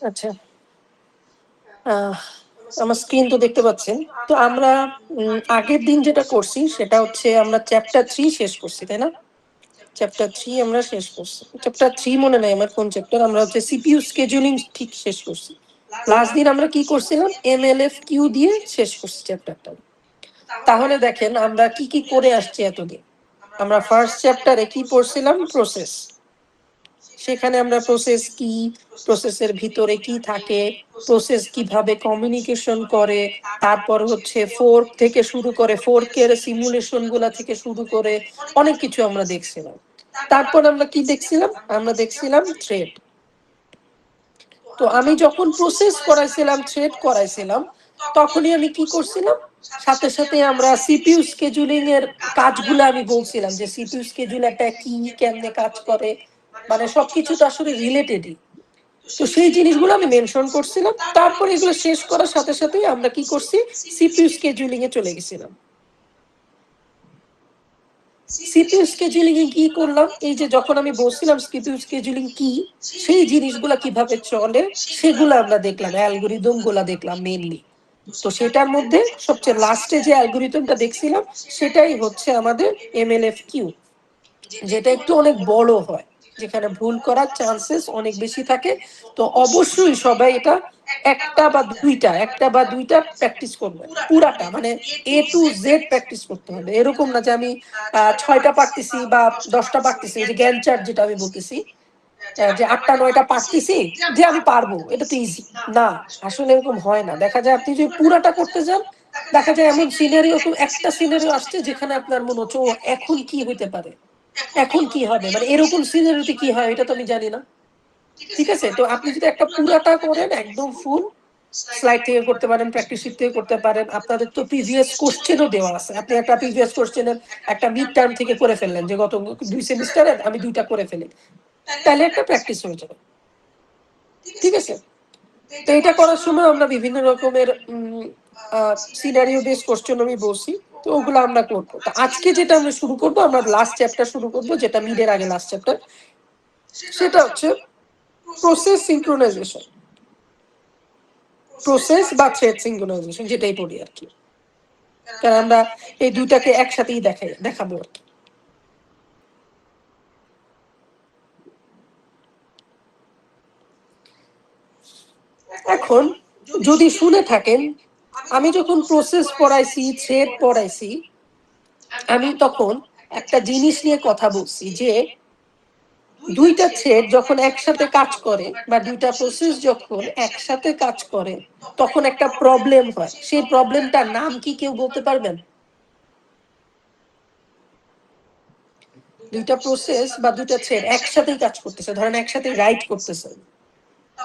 আচ্ছা, আমার স্ক্রিন তো দেখতে পাচ্ছেন। তো আমরা আগের দিন যেটা করছি সেটা হচ্ছে আমরা চ্যাপ্টার 3 শেষ করছি, তাই না? চ্যাপ্টার 3 আমরা শেষ করছি। চ্যাপ্টার 3 মনে নাই আমার কোন চ্যাপ্টার। আমরা হচ্ছে সিপিইউ স্কেডিউলিং ঠিক শেষ করছি। লাস্ট দিন আমরা কি করছিলাম? এমএলএফ কিউ দিয়ে শেষ করছি চ্যাপ্টারটা। তাহলে দেখেন আমরা কি কি করে আসছি এতদিন। আমরা ফার্স্ট চ্যাপ্টারে কি পড়ছিলাম? প্রসেস। সেখানে আমরা প্রসেস কি, প্রসেসের ভিতরে কি থাকে, প্রসেস কিভাবে কমিউনিকেশন করে, তারপর হচ্ছে ফোর্ক থেকে শুরু করে ফোর্কের সিমুলেশন গুলা থেকে শুরু করে অনেক কিছু আমরা দেখছিলাম। তারপর আমরা কি দেখছিলাম? আমরা দেখছিলাম থ্রেড। তো আমি যখন প্রসেস করাইছিলাম, থ্রেড করাইছিলাম, তখনই আমি কি করছিলাম? সাথে সাথে আমরা সিপিইউ স্কেজুলিং এর কাজগুলো আমি বলছিলাম যে সিপিইউ স্কেজুলারটা কি, কেমনে কাজ করে, মানে সবকিছু তো আসলে রিলেটেডই। তো সেই জিনিসগুলো আমি মেনশন করছিলাম। তারপর এগুলো শেষ করার সাথে সাথেই আমরা কি করছি? সিপিইউ স্কেজুলিং এ চলে গেছিলাম। সিপিইউ স্কেজুলিং এ কি করলাম? এই যে যখন আমি বলছিলাম সিপিইউ স্কেজুলিং কি, সেই জিনিসগুলো কিভাবে চলে সেগুলো আমরা দেখলাম, অ্যালগরিদম গুলা দেখলাম মেইনলি। তো সেটার মধ্যে সবচেয়ে লাস্টে যে অ্যালগরিদমটা দেখছিলাম সেটাই হচ্ছে আমাদের এমএলএফ কিউ, যেটা একটু অনেক বড় হয়, যেখানে ভুল করার চান্সেস অনেক বেশি থাকে। তো অবশ্যই সবাই এটা একটা বা দুইটা প্র্যাকটিস করবে, পুরাটা মানে A to Z প্র্যাকটিস করতে হবে। এরকম না যে আমি 6টা পারতেছি বা 10টা পারতেছি, ওই যে জ্ঞান চার্ট যেটা আমি বলতেছি, যে 8টা 9টা পারতেছি যে আমি পারবো, এটা তো ইজি না। আসলে এরকম হয় না। দেখা যায় আপনি যদি পুরাটা করতে যান, দেখা যায় এমন সিনারিও, একটা সিনারিও আসছে যেখানে আপনার মনে হচ্ছে ও এখন কি হইতে পারে, এখন কি হবে, মানে এরকম সিনারিওতে কি হয় এটা তো আমি জানি না। ঠিক আছে, তো আপনি যদি একটা পুরাটা করেন একদম ফুল, স্লাইড থেকে করতে পারেন, প্র্যাকটিস শিট থেকে করতে পারেন। আপনাদের তো প্রিভিয়াস কোশ্চেনও দেওয়া আছে, আপনি একটা প্রিভিয়াস কোশ্চেনের একটা মিড টার্ম থেকে করে ফেললেন যে গত 2 সেমিস্টারের আমি 2টা করে ফেলি, তাহলে একটা প্র্যাকটিস হয়ে যাবে। ঠিক আছে, তো এটা করার সময় আমরা বিভিন্ন রকমের সিনারিও বেস কোশ্চেন আমি বলছি, তো ওগুলো আমরা করবো। তো আজকে যেটা আমরা শুরু করবো, আমরা লাস্ট চ্যাপ্টার শুরু করবো, যেটা মিডের আগে লাস্ট চ্যাপ্টার, সেটা হচ্ছে প্রসেস সিনক্রোনাইজেশন, প্রসেস বা থ্রেড সিনক্রোনাইজেশন, যেটাই পড়ি আর কি। কারণ আমরা এই দুইটাকে একসাথেই দেখাবো আর কি। এখন যদি শুনে থাকেন, আমি যখন প্রসেস পড়াইছি, থ্রেড পড়াইছি, আমি তখন একটা জিনিস নিয়ে কথা বলছি যে দুইটা থ্রেড যখন একসাথে কাজ করে বা দুইটা প্রসেস যখন একসাথে কাজ করে তখন একটা প্রবলেম হয়। সেই প্রবলেমটার নাম কি কেউ বলতে পারবেন? দুইটা প্রসেস বা দুইটা থ্রেড একসাথেই কাজ করতেছে, ধরেন একসাথে রাইট করতেছে,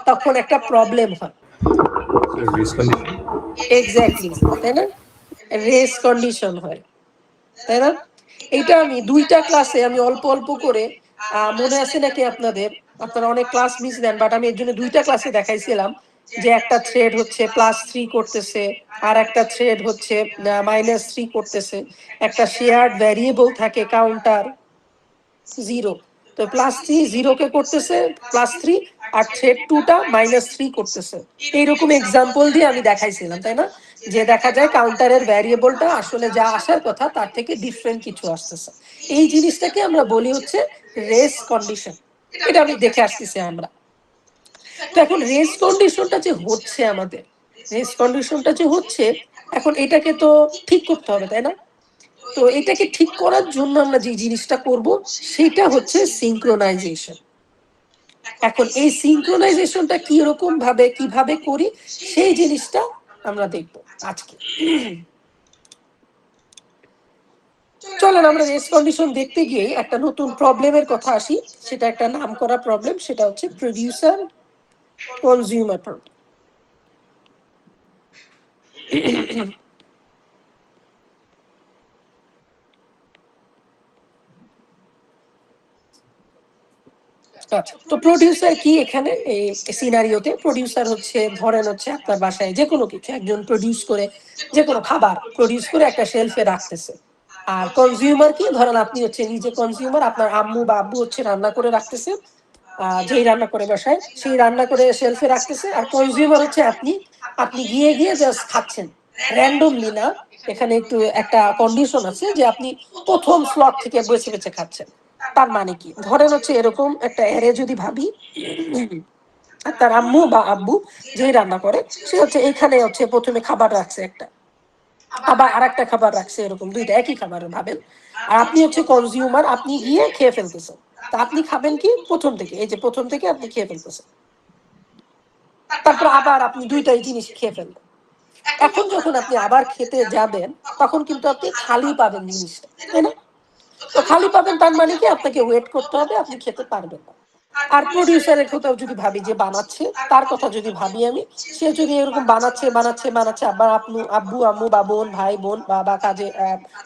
তখন একটা প্রবলেম হয়। এক্স্যাক্টলি, তাই না? রেস কন্ডিশন হয়, তাই না? এটা আমি 2টা ক্লাসে আমি অল্প অল্প করে, মনে আছে নাকি আপনাদের? আপনারা অনেক ক্লাস মিস দেন, বাট আমি এর জন্য 2টা ক্লাসে দেখাইছিলাম যে একটা থ্রেড হচ্ছে +3 করতেছে, আর একটা থ্রেড হচ্ছে -3 করতেছে। একটা শেয়ার্ড ভ্যারিয়েবল থাকে কাউন্টার 0, তো +3 0 কে করতেছে +3, আর থ্রেড 2টা -3 করতেছে। এইরকম এক্সাম্পল দিয়ে আমি দেখাইছিলাম, তাই না? যে দেখা যায় কাউন্টারের ভ্যারিয়েবলটা আসলে যা আসার কথা তার থেকে ডিফারেন্ট কিছু আসতেছে। এই জিনিসটাকে আমরা বলি হচ্ছে রেস কন্ডিশন। এটা আমি দেখে আসতেছি আমরা। তো এখন রেস কন্ডিশনটা যে হচ্ছে আমাদের, রেস কন্ডিশনটা যে হচ্ছে, এখন এটাকে তো ঠিক করতে হবে, তাই না? তো এটাকে ঠিক করার জন্য আমরা যে জিনিসটা করব সেটা হচ্ছে সিনক্রোনাইজেশন। এখন এই সিনক্রোনাইজেশনটা কি রকম ভাবে কিভাবে করি সেই জিনিসটা আমরা দেখব আজকে। চলেন আমরা রেস কন্ডিশন দেখতে গিয়ে একটা নতুন প্রবলেমের কথা আসি। সেটা একটা নাম করা প্রবলেম, সেটা হচ্ছে প্রোডিউসার কনজিউমার প্রবলেম। আচ্ছা, তো প্রোডিউসার কি এখানে এই সিনারিওতে? প্রোডিউসার হচ্ছে, ধরেন হচ্ছে আপনার বাসায় যে কোনো কিছু একজন প্রোডিউস করে, যে কোনো খাবার প্রোডিউস করে একটা শেলফে রাখতেছে। আর কনজিউমার কি? ধরেন আপনি হচ্ছে নিজে কনজিউমার, আপনার আম্মু বা আব্বু হচ্ছে রান্না করে রাখতেছে, যেই রান্না করে বাসায় সেই রান্না করে শেলফে রাখতেছে, আর কনজিউমার হচ্ছে আপনি। আপনি গিয়ে গিয়ে জাস্ট খাচ্ছেন র্যান্ডমলি না। এখানে একটু একটা কন্ডিশন আছে যে আপনি প্রথম স্লট থেকে বেছে বেছে খাচ্ছেন। তার মানে কি, ধরেন হচ্ছে এরকম একটা এরে যদি ভাবি, আর তার আম্মু বা আব্বু যেই রান্না করে সে হচ্ছে এইখানে হচ্ছে প্রথমে খাবার রাখছে একটা, আবার আর একটা খাবার রাখছে, এরকম দুইটা একই খাবার ভাবেন। আর আপনি হচ্ছে কনজিউমার, আপনি গিয়ে খেয়ে ফেলতেছেন। তা আপনি খাবেন কি প্রথম থেকে, এই যে প্রথম থেকে আপনি খেয়ে ফেলতেছেন, তারপর আবার আপনি দুইটাই জিনিস খেয়ে ফেলবেন। এখন যখন আপনি আবার খেতে যাবেন তখন কিন্তু আপনি খালি পাবেন জিনিসটা, তাই না? তো খালি পাবেন তার মানে কি আপনাকে ওয়েট করতে হবে, আপনি খেতে পারবেন না। আর প্রডিউসারের কথাও যদি ভাবি, যে বানাচ্ছে তার কথা যদি ভাবি আমি, সে যদি এরকম বানাচ্ছে বানাচ্ছে বানাচ্ছে, আবার আপনি আব্বু আম্মু বা বোন ভাই বোন বা কাজে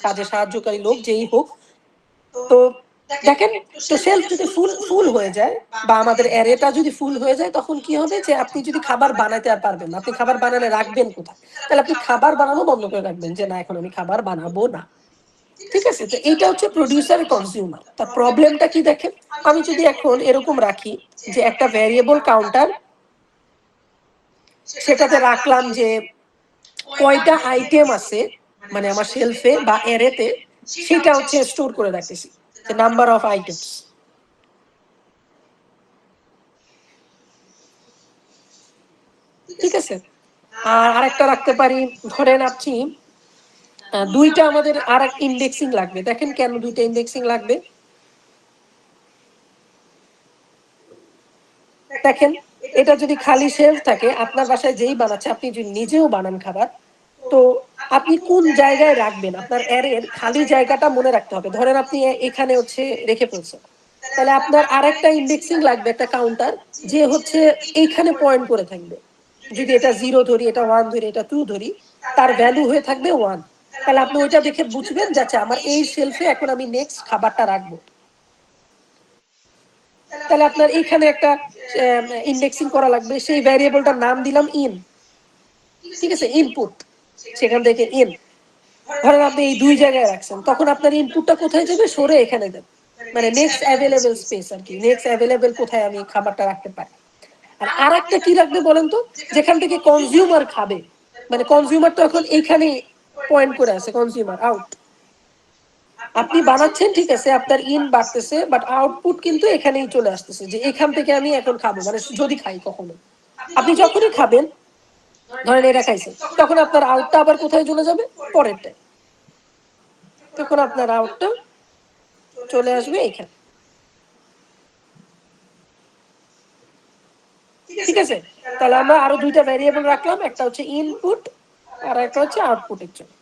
কাজে সাহায্যকারী লোক যেই হোক, তো দেখেন, তো শেলফ যদি ফুল ফুল হয়ে যায় বা আমাদের অ্যারেটা যদি ফুল হয়ে যায়, তখন কি হবে যে আপনি যদি খাবার বানাতে আর পারবেন না, আপনি খাবার বানালে রাখবেন কোথায়? তাহলে আপনি খাবার বানানো বন্ধ করে রাখবেন, যে না এখন আমি খাবার বানাবো না। ঠিক আছে, তো এইটা হচ্ছে প্রডিউসার কনজিউমার। তার প্রবলেমটা কি দেখেন, আমি যদি এখন এরকম রাখি যে একটা ভ্যারিয়েবল কাউন্টার, সেটাতে রাখলাম যে কয়টা আইটেম আছে মানে আমার শেলফে বা এরেতে, সেটা হচ্ছে স্টোর করে রাখতেছি, যে নাম্বার অফ আইটেমস। ঠিক আছে, আর আরেকটা রাখতে পারি, ধরেন আপনি দুইটা, আমাদের আর এক ইন্ডেক্সিং লাগবে। দেখেন কেন দুইটা ইন্ডেক্সিং লাগবে, দেখেন এটা যদি খালি শেলফ থাকে, আপনার বাসায় যেই বানাচ্ছে, আপনি যদি নিজেও বানান খাবার, তো আপনি কোন জায়গায় রাখবেন, আপনার অ্যারের খালি জায়গাটা মনে রাখতে হবে। ধরেন আপনি এখানে হচ্ছে রেখে ফেলছেন, তাহলে আপনার আরেকটা ইন্ডেক্সিং লাগবে, একটা কাউন্টার, যে হচ্ছে এইখানে পয়েন্ট করে থাকবে। যদি এটা 0 ধরি, এটা 1 ধরি, এটা 2 ধরি, তার ভ্যালু হয়ে থাকবে 1। তাহলে আপনি ওইটা দেখে বুঝবেন যে আচ্ছা আমার এই শেলফে এখন আমি নেক্সট খাবারটা রাখবো। তাহলে আপনার এইখানে একটা ইন্ডেক্সিং করা লাগবে, সেই ভ্যারিয়েবলটার নাম দিলাম ইন। ঠিক আছে, ইনপুট, সেখান থেকে ইন। ধরেন আপনি এই দুই জায়গায় রাখছেন, তখন আপনার ইনপুটটা কোথায় যাবে, সরে এখানে যাবে, মানে নেক্সট অ্যাভেলেবল স্পেস আর কি, নেক্সট অ্যাভেলেবল কোথায় আমি খাবারটা রাখতে পারি। আর আরেকটা কি রাখবে বলেন তো, যেখান থেকে কনজিউমার খাবে, মানে কনজিউমার তো এখন এইখানে পয়েন্ট করে আছে, কনজিউমার আউট। আপনি বানাচ্ছেন ঠিক আছে, আপনার ইন বাড়তেছে, বাট আউটপুট কিন্তু এখানেই চলে আসতেছে, যে এখান থেকে আমি এখন খাবো, মানে যদি খাই কখনো। আপনি যখনই খাবেন, ধরেন এটা খাইছেন, তখন আপনার আউটটা আবার কোথায় চলে যাবে, পরেরটায়। তখন আপনার আউটটা চলে আসবে এখানে। ঠিক আছে, তাহলে আমরা আরো দুইটা ভ্যারিয়েবল রাখলাম, একটা হচ্ছে ইনপুট আর একটা হচ্ছে আউটপুটের জন্য।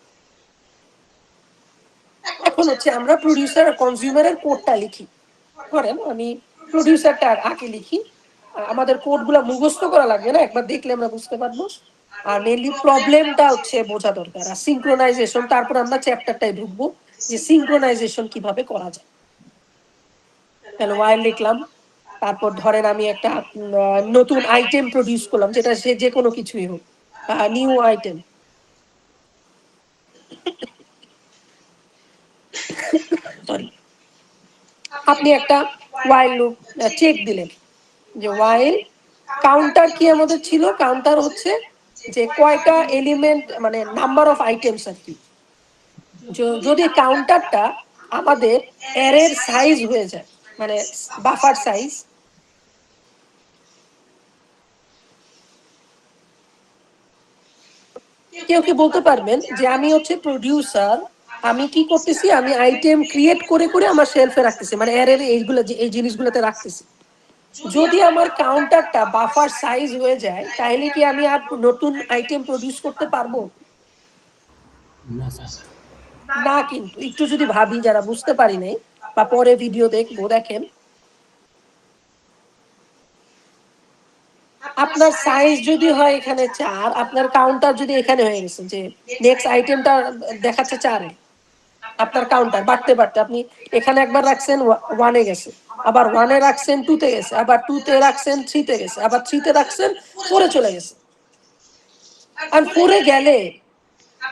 এখন হচ্ছে আমরা প্রডিউসার আর কনজিউমারের কোডটা লিখি। ধরেন আমি প্রডিউসারটা আগে লিখি। আমাদের কোডগুলো মুখস্থ করা লাগবে না, একবার দেখলে আমরা বুঝতে পারবো। আর মেইনলি প্রবলেমটা হচ্ছে বোঝা দরকার, আর সিঙ্ক্রোনাইজেশন, তারপর আমরা চ্যাপ্টারটায় ঢুকবো যে সিঙ্ক্রোনাইজেশন কিভাবে করা যায়। তাহলে ওয়াইল লিখলাম, তারপর ধরেন আমি একটা নতুন আইটেম প্রডিউস করলাম, যেটা সে যে কোনো কিছুই হোক, নিউ আইটেম। সরি, আপনি একটা ওয়াইল লুপ চেক দিলেন, যে ওয়াইল কাউন্টার কি আমাদের ছিল, কাউন্টার হচ্ছে যে কয়টা এলিমেন্ট, মানে নাম্বার অফ আইটেমস আর কি। যদি কাউন্টারটা আমাদের অ্যারের সাইজ হয়ে যায়, মানে বাফার সাইজ। কেউ কি বলতে পারবেন যে আমি হচ্ছে প্রডিউসার, আমি কি করতেছি, আমি আইটেম ক্রিয়েট করে করে আমার শেলফে রাখতেছি, মানে অ্যারের এইগুলো, এই জিনিসগুলোতে রাখতেছি। যদি আমার কাউন্টারটা বাফার সাইজ হয়ে যায়, তাহলে কি আমি আর নতুন আইটেম প্রডিউস করতে পারবো না? কিন্তু একটু যদি ভাবি, যারা বুঝতে পারি নাই বা পরে ভিডিও দেখবো, দেখেন আপনার সাইজ যদি হয় এখানে 4, আপনার কাউন্টার যদি এখানে হয়ে গেছে যে নেক্সট আইটেমটা দেখাচ্ছে 4-এ, আপনার কাউন্টার বাড়তে বাড়তে আপনি এখানে একবার রাখছেন 1-এ গেছে, আবার 1-এ রাখছেন 2-তে গেছে, আবার 2-তে রাখছেন 3-তে গেছে, আবার 3-তে রাখছেন 4-এ চলে গেছে। আর 4-এ গেলে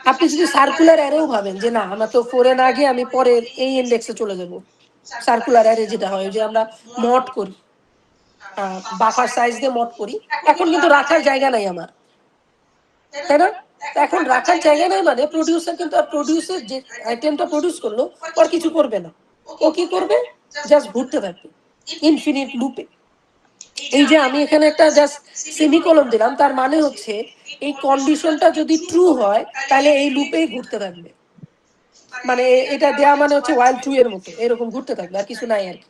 আপনি যদি সার্কুলার অ্যারেও ভাবেন যে না, আমরা তো 4-এ না গিয়ে আমি পরে এই ইন্ডেক্সে চলে যাব, সার্কুলার অ্যারে যেটা হয় যে আমরা মড করি, বাফার সাইজ দিয়ে মড করি, এখন কিন্তু রাখার জায়গা নাই আমার, তাই না? এখন রাখার জায়গা নাই মানে প্রডিউসার কিন্তু আর প্রডিউসের যে আইটেমটা প্রডিউস করলো আর কিছু করবে না, ও কি করবে, জাস্ট ঘুরতে থাকবে ইনফিনিট লুপে। এই যে আমি এখানে একটা জাস্ট সেমিকোলন দিলাম, তার মানে হচ্ছে এই কন্ডিশনটা যদি ট্রু হয় তাহলে এই লুপেই ঘুরতে থাকবে, মানে এটা দেয়া মানে হচ্ছে ওয়াইল ট্রু এর মতো এরকম ঘুরতে থাকবে, আর কিছু নাই আর কি,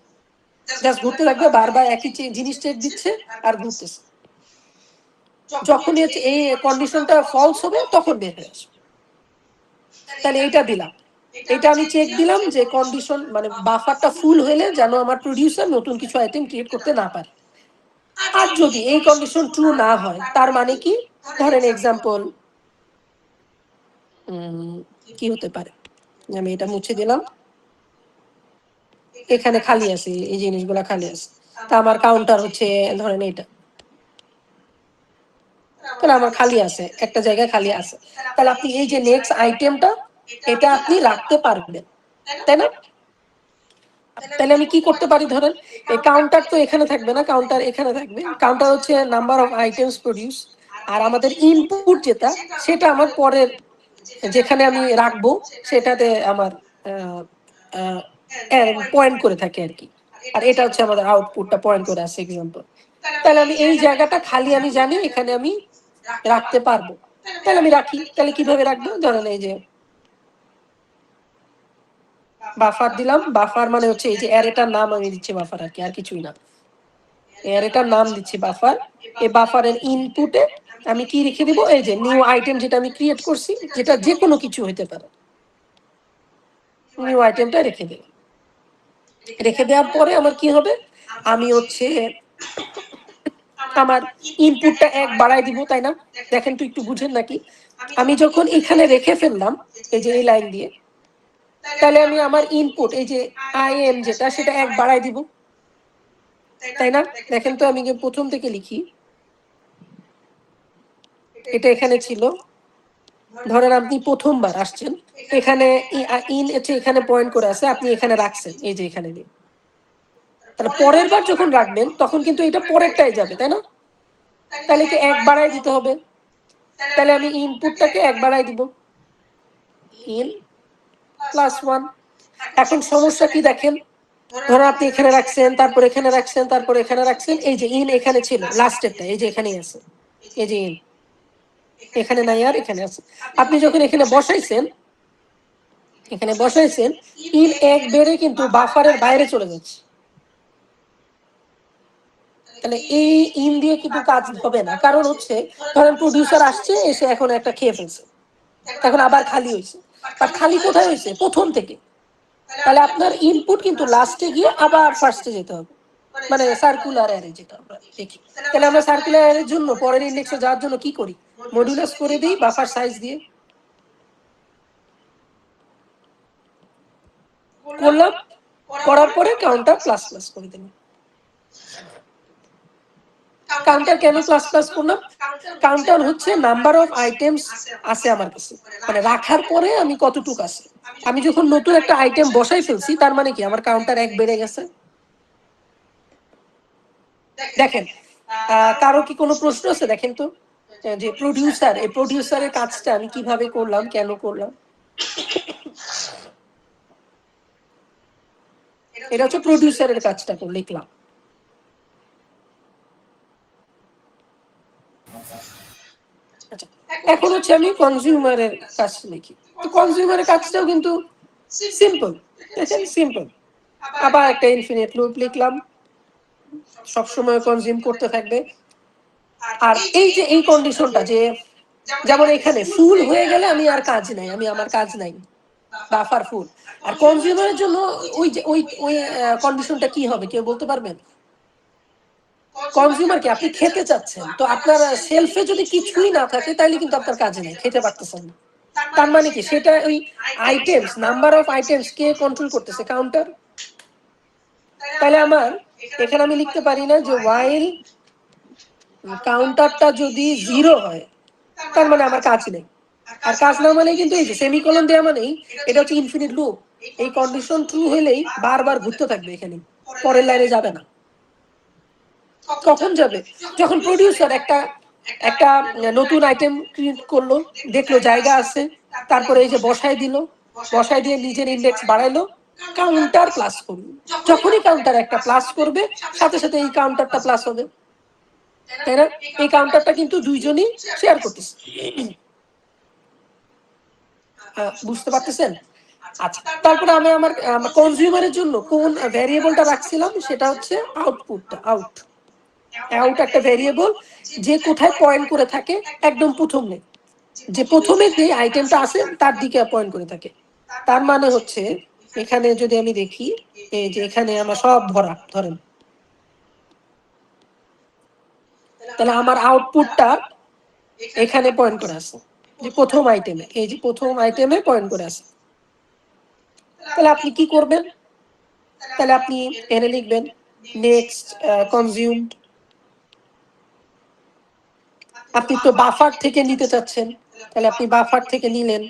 জাস্ট ঘুরতে থাকবে, বারবার একই জিনিস চেক দিচ্ছে আর ঘুরতেছে। যখনই হচ্ছে এই কন্ডিশনটা ফলস হবে তখন বের হয়ে আসবে। তাহলে এইটা দিলাম, এটা আমি চেক দিলাম যে কন্ডিশন মানে বাফারটা ফুল হইলে যেন আমার প্রডিউসার নতুন কিছু আইটেম ক্রিয়েট করতে না পারে। আর যদি এই কন্ডিশন ট্রু না হয় তার মানে কি, ধরেন এক্সাম্পল কি হতে পারে, আমি এটা মুছে দিলাম, এখানে খালি আছে, এই জিনিসগুলা খালি আছে, তা আমার কাউন্টার হচ্ছে ধরেন এটা, তাহলে আমার খালি আছে, একটা জায়গায় খালি আছে, তাহলে আপনি এই যে নেক্সট আইটেমটা এটা আপনি রাখতে পারবেন, তাই না? তাহলে আমি কি করতে পারি, ধরেন এই কাউন্টার তো এখানে থাকবে না, কাউন্টার এখানে থাকবে, কাউন্টার হচ্ছে নাম্বার অফ আইটেমস প্রডিউস, আর আমাদের ইনপুট যেটা সেটা আমার পরের যেখানে আমি রাখবো সেটাতে আমার পয়েন্ট করে থাকে আর কি, আর এটা হচ্ছে আমাদের আউটপুটটা পয়েন্ট করে আছে এক্সাম্পল। তাহলে আমি এই জায়গাটা খালি আমি জানি এখানে আমি রাখতে পারবো, তাহলে আমি রাখি। তাহলে কিভাবে রাখবো, ধরেন এই যে বাফার দিলাম, বাফার মানে হচ্ছে এই যে অ্যারেটার নাম আমি দিচ্ছি বাফার আর কি, আর কিছুই না, অ্যারেটার নাম দিচ্ছি বাফার। এই বাফারের ইনপুটে আমি কি রেখে দিব, এই যে নিউ আইটেম যেটা আমি ক্রিয়েট করছি, যেটা যে কোনো কিছু হইতে পারে, নিউ আইটেমটা রেখে দেব। রেখে দেওয়ার পরে আমার কি হবে, আমি হচ্ছে আমার ইনপুটটা এক বাড়াই দিব, তাই না? দেখেন তো একটু বুঝেন নাকি, আমি যখন এখানে রেখে ফেললাম এই যে এই লাইন দিয়ে, তাহলে আমি আমার ইনপুট এই যে আইএম যেটা সেটা এক বাড়াই দিব, তাই না? দেখেন তো আমি প্রথম থেকে লিখি, এটা এখানে ছিল, ধরেন আপনি প্রথমবার আসছেন, এখানে ইন হচ্ছে এখানে পয়েন্ট করে আছে, আপনি এখানে রাখছেন এই যে এখানে দিয়ে, তাহলে পরের বার যখন রাখবেন তখন কিন্তু এটা পরেরটাই যাবে, তাই না? তাহলে কি এক বাড়াই দিতে হবে, তাহলে আমি ইনপুটটাকে এক বাড়াই দিব, ইন +1। এখন সমস্যা কি দেখেন, ধরো আপনি এখানে রাখছেন, তারপর এখানে রাখছেন, তারপর এখানে রাখছেন, এই যে ইন এখানে ছিল লাস্টেরটা, এই যে এখানেই আছে, এই যে ইন এখানে নাই আর এখানে আছে। আপনি যখন এখানে বসাইছেন, এখানে বসাইছেন, ইন এক বেড়ে কিন্তু বাফারের বাইরে চলে যাচ্ছে, তাহলে এই ইন দিয়ে কিন্তু কাজ হবে না, কারণ হচ্ছে ধরেন প্রডিউসার আসছে, এসে এখন একটা খেয়ে ফেলছে, এখন আবার খালি হয়েছে, বাট খালি কোথায় হয়েছে, প্রথম থেকে। তাহলে আপনার ইনপুট কিন্তু লাস্টে গিয়ে আবার ফার্স্টে যেতে হবে, মানে সার্কুলার অ্যারে যেটা আমরা দেখি। তাহলে আমরা সার্কুলার অ্যারের জন্য পরের ইন্ডেক্সে যাওয়ার জন্য কি করি, মডুলাস করে দিই বাফার সাইজ দিয়ে, করলাম, করার পরে কাউন্টার প্লাস প্লাস করে দিলাম। কাউন্টার কেন প্লাস প্লাস করলাম, কাউন্টার হচ্ছে নাম্বার অফ আইটেমস আছে আমার কাছে, মানে রাখার পরে আমি কতটুকু আছে, আমি যখন নতুন একটা আইটেম বসাই ফেলছি তার মানে কি আমার কাউন্টার এক বেড়ে গেছে। দেখেন কারো কি কোনো প্রশ্ন আছে, দেখেন তো, যে প্রডিউসার, এই প্রডিউসারের কাজটা আমি কিভাবে করলাম, কেন করলাম, এটা হচ্ছে প্রডিউসারের কাজটা লিখলাম। আচ্ছা, এখন হচ্ছে আমি কনজিউমারের কাজ লিখি, তো কনজিউমারের কাজটাও কিন্তু সিম্পল, দেখেন সিম্পল, আবার একটা ইনফিনিট লুপ লিখলাম, সবসময় কনজিউম করতে থাকবে। আর এই যে এই কন্ডিশনটা যে যেমন এখানে ফুল হয়ে গেলে আমি আর কাজ নাই, আমি আমার কাজ নাই, বাফার ফুল। আর কনজিউমারের জন্য ওই যে ওই ওই কন্ডিশনটা কি হবে কেউ বলতে পারবেন? কনজিউমারকে আপনি খেতে চাচ্ছেন, তো আপনার সেলফে যদি কিছুই না থাকে তাহলে কিন্তু আপনার কাজে নেই, খেতে পারতেছেন না, তার মানে কি সেটা ওই items, number of items K control করতেছে, কাউন্টার। তাহলে আমার এখানে আমি লিখতে পারি না যে ওয়াইল কাউন্টারটা যদি 0 হয় তার মানে আমার কাজ নেই, আর কাজ না মানে কিন্তু এই যে সেমিকোলন দেওয়া মানেই এটা হচ্ছে ইনফিনিট লুপ, এই কন্ডিশন ট্রু হলেই বারবার ঘুরতে থাকবে, এখানে পরের লাইনে যাবে না। কখন যাবে? যখন প্রডিউসার একটা একটা নতুন আইটেম ক্রিয়েট করলো, দেখলো জায়গা আছে, তারপরে এই যে বসায় দিল, বসায় দিয়ে নিজের ইন্ডেক্স বাড়াইলো, কাউন্টার প্লাস করবে। যখনই কাউন্টার একটা প্লাস করবে, সাথে সাথে এই কাউন্টারটা প্লাস হবে, তাই না? এই কাউন্টারটা কিন্তু দুইজনই শেয়ার করতেছে। বুঝতে পারতেছেন? আচ্ছা, তারপরে আমি আমার কনজিউমারের জন্য কোন ভ্যারিয়েবলটা রাখছিলাম, সেটা হচ্ছে আউটপুটটা। আউট একটা ভ্যারিয়েবল যে কোথায় পয়েন্ট করে থাকে, একদম প্রথমে যে প্রথমে যে আইটেমটা আছে তার দিকে পয়েন্ট করে থাকে। তার মানে হচ্ছে এখানে যদি আমি দেখি, এই যে এখানে আমার সব ভরা, ধরেন তাহলে আমার আউটপুটটা এখানে পয়েন্ট করে আছে, যে প্রথম আইটেমে, এই যে প্রথম আইটেমে পয়েন্ট করে আছে। তাহলে আপনি কি করবেন? তাহলে আপনি এনে লিখবেন নেক্সট কনজিউমড। আপনি তো বাফার থেকে নিতে চাচ্ছেন, তাহলে আপনি বাফার থেকে নিলেন,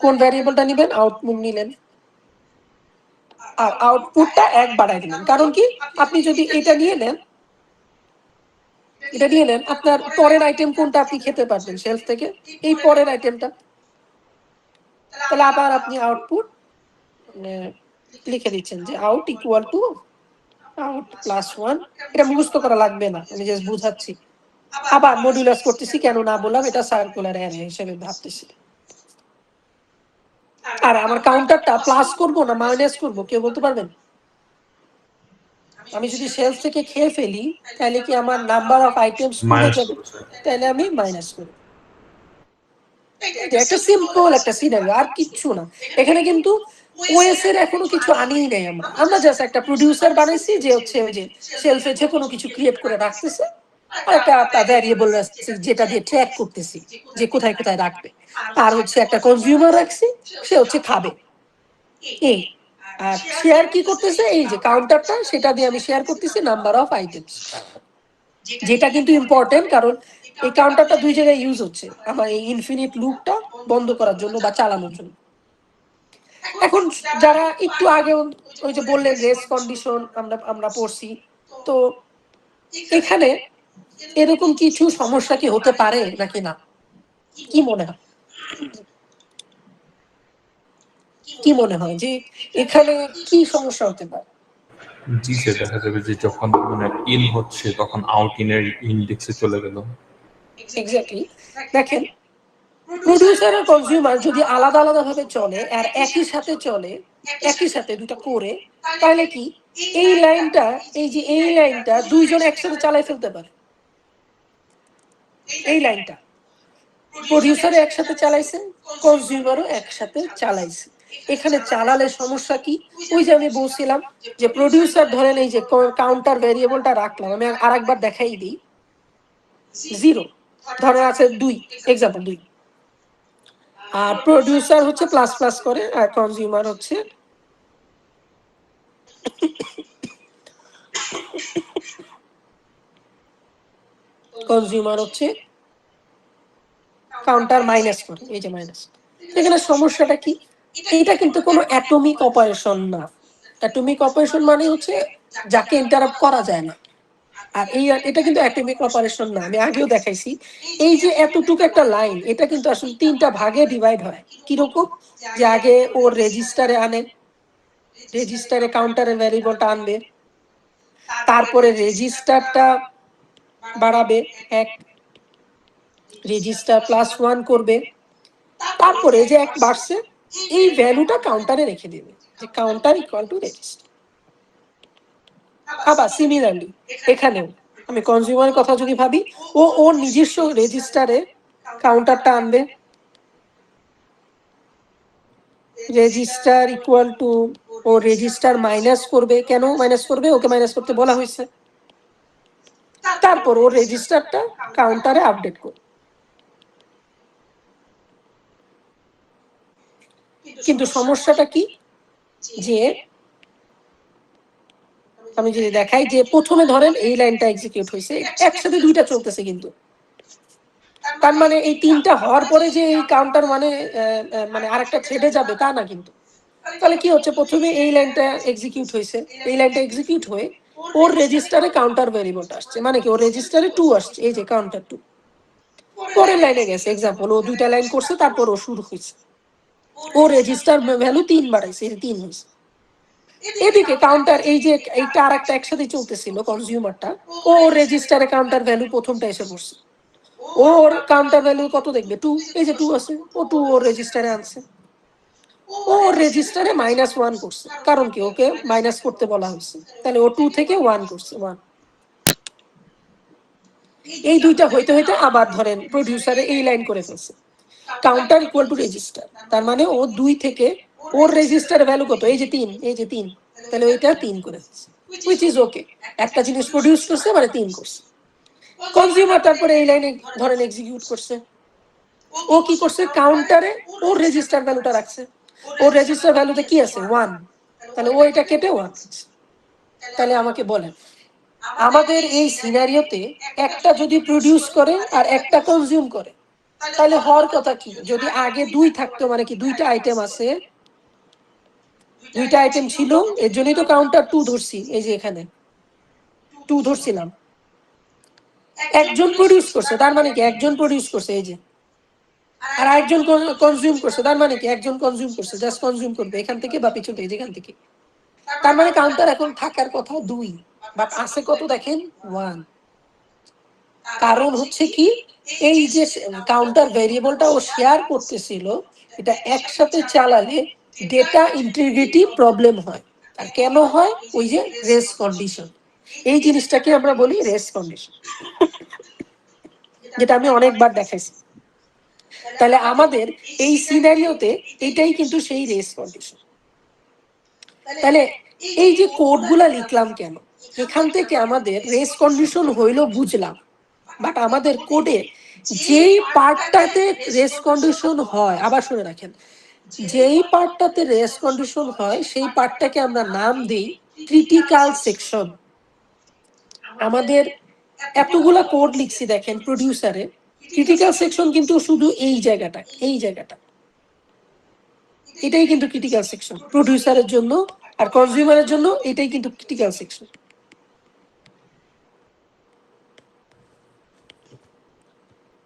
কোন ভ্যারিয়েবলটা নিবেন? আউটপুট নিলেন, আর আউটপুটটা এক বাড়াই দিলেন। কারণ কি, আপনি যদি এটা নিয়ে নেন, আপনার পরের আইটেম কোনটা আপনি খেতে পারবেন শেলফ থেকে? এই পরের আইটেমটা। তাহলে আবার আপনি আউটপুট লিখে দিচ্ছেন যে out equal to out plus one. এটা মুখস্থ করা লাগবে না, আমি জাস্ট বুঝাচ্ছি। আবার মডুলাস করতেছি, কেন না বললাম, এটা সার্কুলার অ্যারে হিসেবে ভাবতেছি। আর আমার কাউন্টারটা প্লাস করব না মাইনাস করব, কেউ বলতে পারবেন? আমি যদি শেলফ থেকে খেয়ে ফেলি, তাহলে কি আমার নাম্বার অফ আইটেমস কমে যাবে? তাহলে আমি মাইনাস করব। একটা সিম্পল একটা সিনারিও, আর কিচ্ছু না। এখানে কিন্তু ওএস এর এখনো কিছু আনিই নাই। আমরা জাস্ট একটা প্রডিউসার বানাইছি, যে হচ্ছে ওই যে শেলফে যে কোনো কিছু ক্রিয়েট করে রাখতেছে, আর একটা ভ্যারিয়েবল রাখছি যেটা দিয়ে ট্র্যাক করতেছি যে কোথায় কোথায় রাখবে। আর হচ্ছে একটা কনজিউমার রাখছি, সে হচ্ছে খাবে। এই আর শেয়ার কি করতেছে, এই যে কাউন্টারটা, সেটা দিয়ে আমি শেয়ার করতেছি নাম্বার অফ আইটেমস, যেটা কিন্তু ইম্পর্টেন্ট। কারণ এই কাউন্টারটা দুই জায়গায় ইউজ হচ্ছে, আমার এই ইনফিনিট লুপটা বন্ধ করার জন্য বা চালানোর জন্য। এখন যারা একটু আগে ওই যে বললেন রেস কন্ডিশন আমরা পড়ছি, তো এখানে এরকম কিছু সমস্যা কি হতে পারে নাকি না? কি মনে হয়? কি মনে হয় যে এখানে কি সমস্যা হতে পারে? জি স্যার, দেখা যাবে যে যখন মানে ইন হচ্ছে তখন আউট ইনের ইন্ডেক্সে চলে গেল। এক্স্যাক্টলি। দেখেন, প্রডিউসার আর কনজিউমার যদি আলাদা আলাদা ভাবে চলে আর একই সাথে চলে, একই সাথে দুটা করে, তাহলে কি এই লাইনটা, এই যে এই লাইনটা দুইজন একসাথে চালাই ফেলতে পারে। এই লাইনটা প্রডিউসারও একসাথে চালাইছে, কনজিউমারও একসাথে চালাইছে। এখানে চালালে সমস্যা কি? ওই যে আমি বলছিলাম যে প্রডিউসার ধরেন এই যে কাউন্টার ভ্যারিয়েবলটা রাখলাম, আমি আরেকবার দেখাই দিই। 0 ধরেন আছে 2, এক্সাম্পল 2, আর প্রডিউসার হচ্ছে প্লাস প্লাস করে, আর কনজিউমার হচ্ছে কাউন্টার মাইনাস করে, এই যে মাইনাস। এখানে সমস্যাটা কি? এটা কিন্তু কোনো অ্যাটমিক অপারেশন না। অ্যাটমিক অপারেশন মানে হচ্ছে যাকে ইন্টারাপ্ট করা যায় না। আর এটা কিন্তু অ্যাটমিক অপারেশন না, আমি আগেও দেখাইছি। এই যে এতটুকু একটা লাইন, এটা কিন্তু আসলে 3টা ভাগে ডিভাইড হয়। কিরকম? যে আগে ওর রেজিস্টারে আনে, রেজিস্টারে কাউন্টারের ভ্যারিয়েবলটা আনবে, তারপরে রেজিস্টারটা বাড়াবে 1, রেজিস্টার +1 করবে, তারপরে যে 1 বাড়ছে এই ভ্যালুটা কাউন্টারে রেখে দেবে, যে কাউন্টার ইকুয়াল টু রেজিস্টার। আবার সিমিলারলি এখানেও আমি কনজিউমারের কথা যদি ভাবি, ও ওর নিজস্ব রেজিস্টারে কাউন্টারটা আনবে, রেজিস্টার ইকুয়াল টু, ও রেজিস্টার মাইনাস করবে। কেন মাইনাস করবে? ওকে মাইনাস করতে বলা হয়েছে। তারপর ওর রেজিস্টারটা কাউন্টারে আপডেট করবে। কিন্তু সমস্যাটা কি? যে আমি যদি দেখাই যে প্রথমে ধরেন এই লাইনটা এক্সিকিউট হয়েছে, একসাথে দুইটা চলতেছে, কিন্তু তার মানে এই 3টা হওয়ার পরে যে এই কাউন্টার মানে মানে আরেকটা থ্রেডে যাবে তা না। কিন্তু তাহলে কি হচ্ছে, প্রথমে এই লাইনটা এক্সিকিউট হয়েছে, এই লাইনটা এক্সিকিউট হয়ে ওর রেজিস্টারে কাউন্টার ভ্যারিয়েবলটা আসছে, মানে কি ওর রেজিস্টারে 2 আসছে, এই যে কাউন্টার 2। পরের লাইনে গেছে, এক্সাম্পল ও 2টা লাইন করছে, তারপর ও শুরু হয়েছে, ও রেজিস্টার ভ্যালু 3 বাড়াইছে, এই 3 হয়েছে। এদিকে কাউন্টার, এই যে এইটা আর একটা একসাথে চলতেছিল কনজিউমারটা, ও রেজিস্টারে কাউন্টার ভ্যালু প্রথমটা এসে পড়ছে, ওর কাউন্টার ভ্যালু কত দেখবে 2, এই যে 2 আছে, ও 2 ওর রেজিস্টারে আনছে, ও রেজিস্টারে -1 করছে, কারণ কি ওকে মাইনাস করতে বলা হয়েছে, তাহলে ও 2 থেকে 1 করছে 1। এই দুইটা হইতে হইতে আবার ধরেন প্রডিউসারে এই লাইন করে ফেলছে, কাউন্টার ইকুয়াল টু রেজিস্টার, তার মানে ও 2 থেকে ওর রেজিস্টার ভ্যালু কত, এই যে 3, এই যে 3, তাহলে ওইটা 3 করে ফেলছে, হুইচ ইজ ওকে, একটা জিনিস প্রডিউস করছে মানে 3 করছে। কনজিউমার তারপরে এই লাইনে ধরেন এক্সিকিউট করছে, ও কি করছে, কাউন্টারে ওর রেজিস্টার ভ্যালুটা রাখছে, ওর রেজিস্টার ভ্যালুতে কি আছে 1, তাহলে ও এটা কেটে 1। তাহলে আমাকে বলেন, আমাদের এই সিনারিওতে একটা যদি প্রডিউস করে আর একটা কনজিউম করে, তাহলে হওয়ার কথা কি, যদি আগে 2 থাকতো, মানে কি দুইটা আইটেম আছে, দুইটা আইটেম ছিল, এর জন্যই তো কাউন্টার 2 ধরছি, এই যে এখানে 2 ধরছিলাম, একজন প্রডিউস করছে, তার মানে কি একজন প্রডিউস করছে, এই যে, আর একজন কনজিউম করছে, তার মানে কি একজন কনজিউম করছে, জাস্ট কনজিউম করবে এখান থেকে বা পিছন থেকে, যেখান থেকে, তার মানে কাউন্টার এখন থাকার কথা 2, বাট আছে কত দেখেন 1। কারণ হচ্ছে কি, এই যে কাউন্টার ভেরিয়েবলটা ও শেয়ার করতেছিল, এটা একসাথে চালালে ডেটা ইন্টিগ্রিটি প্রবলেম হয়। আর কেন হয়, ওই যে রেস কন্ডিশন, এই জিনিসটাকে আমরা বলি রেস কন্ডিশন, যেটা আমি অনেকবার দেখাইছি। তাহলে আমাদের এই সিনারিওতে এটাই কিন্তু সেই রেস কন্ডিশন। তাহলে এই যে কোডগুলা লিখলাম কেন, এখান থেকে আমাদের রেস কন্ডিশন হইলো বুঝলাম, বাট আমাদের কোডে যেই পার্টটাতে রেস কন্ডিশন হয়, আবার শুনে রাখেন, যেই পার্টটাতে রেস কন্ডিশন হয় সেই পার্টটাকে আমরা নাম দিই ক্রিটিক্যাল সেকশন। আমাদের এতগুলা কোড লিখছি দেখেন প্রডিউসারে, ক্রিটিক্যাল সেকশন কিন্তু শুধু এই জায়গাটা, এই জায়গাটা, এটাই কিন্তু ক্রিটিক্যাল সেকশন প্রডিউসারের জন্য, আর কনজিউমারের জন্য এটাই কিন্তু ক্রিটিক্যাল সেকশন।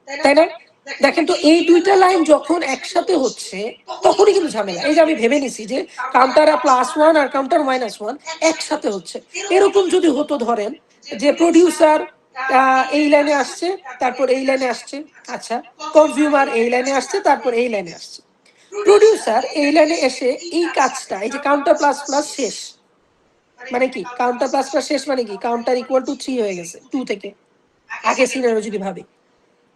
তাই না? দেখেন তো, এই দুইটা লাইন যখন একসাথে হচ্ছে তখনই কিন্তু ঝামেলা। এই যে আমি ভেবে নিছি যে কাউন্টার +1 আর কাউন্টার -1 একসাথে হচ্ছে, এরকম যদি হতো, ধরেন যে প্রডিউসার এই লাইনে আসছে, তারপর এই লাইনে আসছে, আচ্ছা, কনজিউমার এই লাইনে আসছে, তারপর এই লাইনে আসছে, প্রডিউসার এই লাইনে এসে এই কাজটা, এই যে কাউন্টার ++ শেষ, মানে কি কাউন্টার ++ শেষ, মানে কি কাউন্টার ইকুয়াল টু 3 হয়ে গেছে 2 থেকে, আগে সিনারিও যদি ভাবি,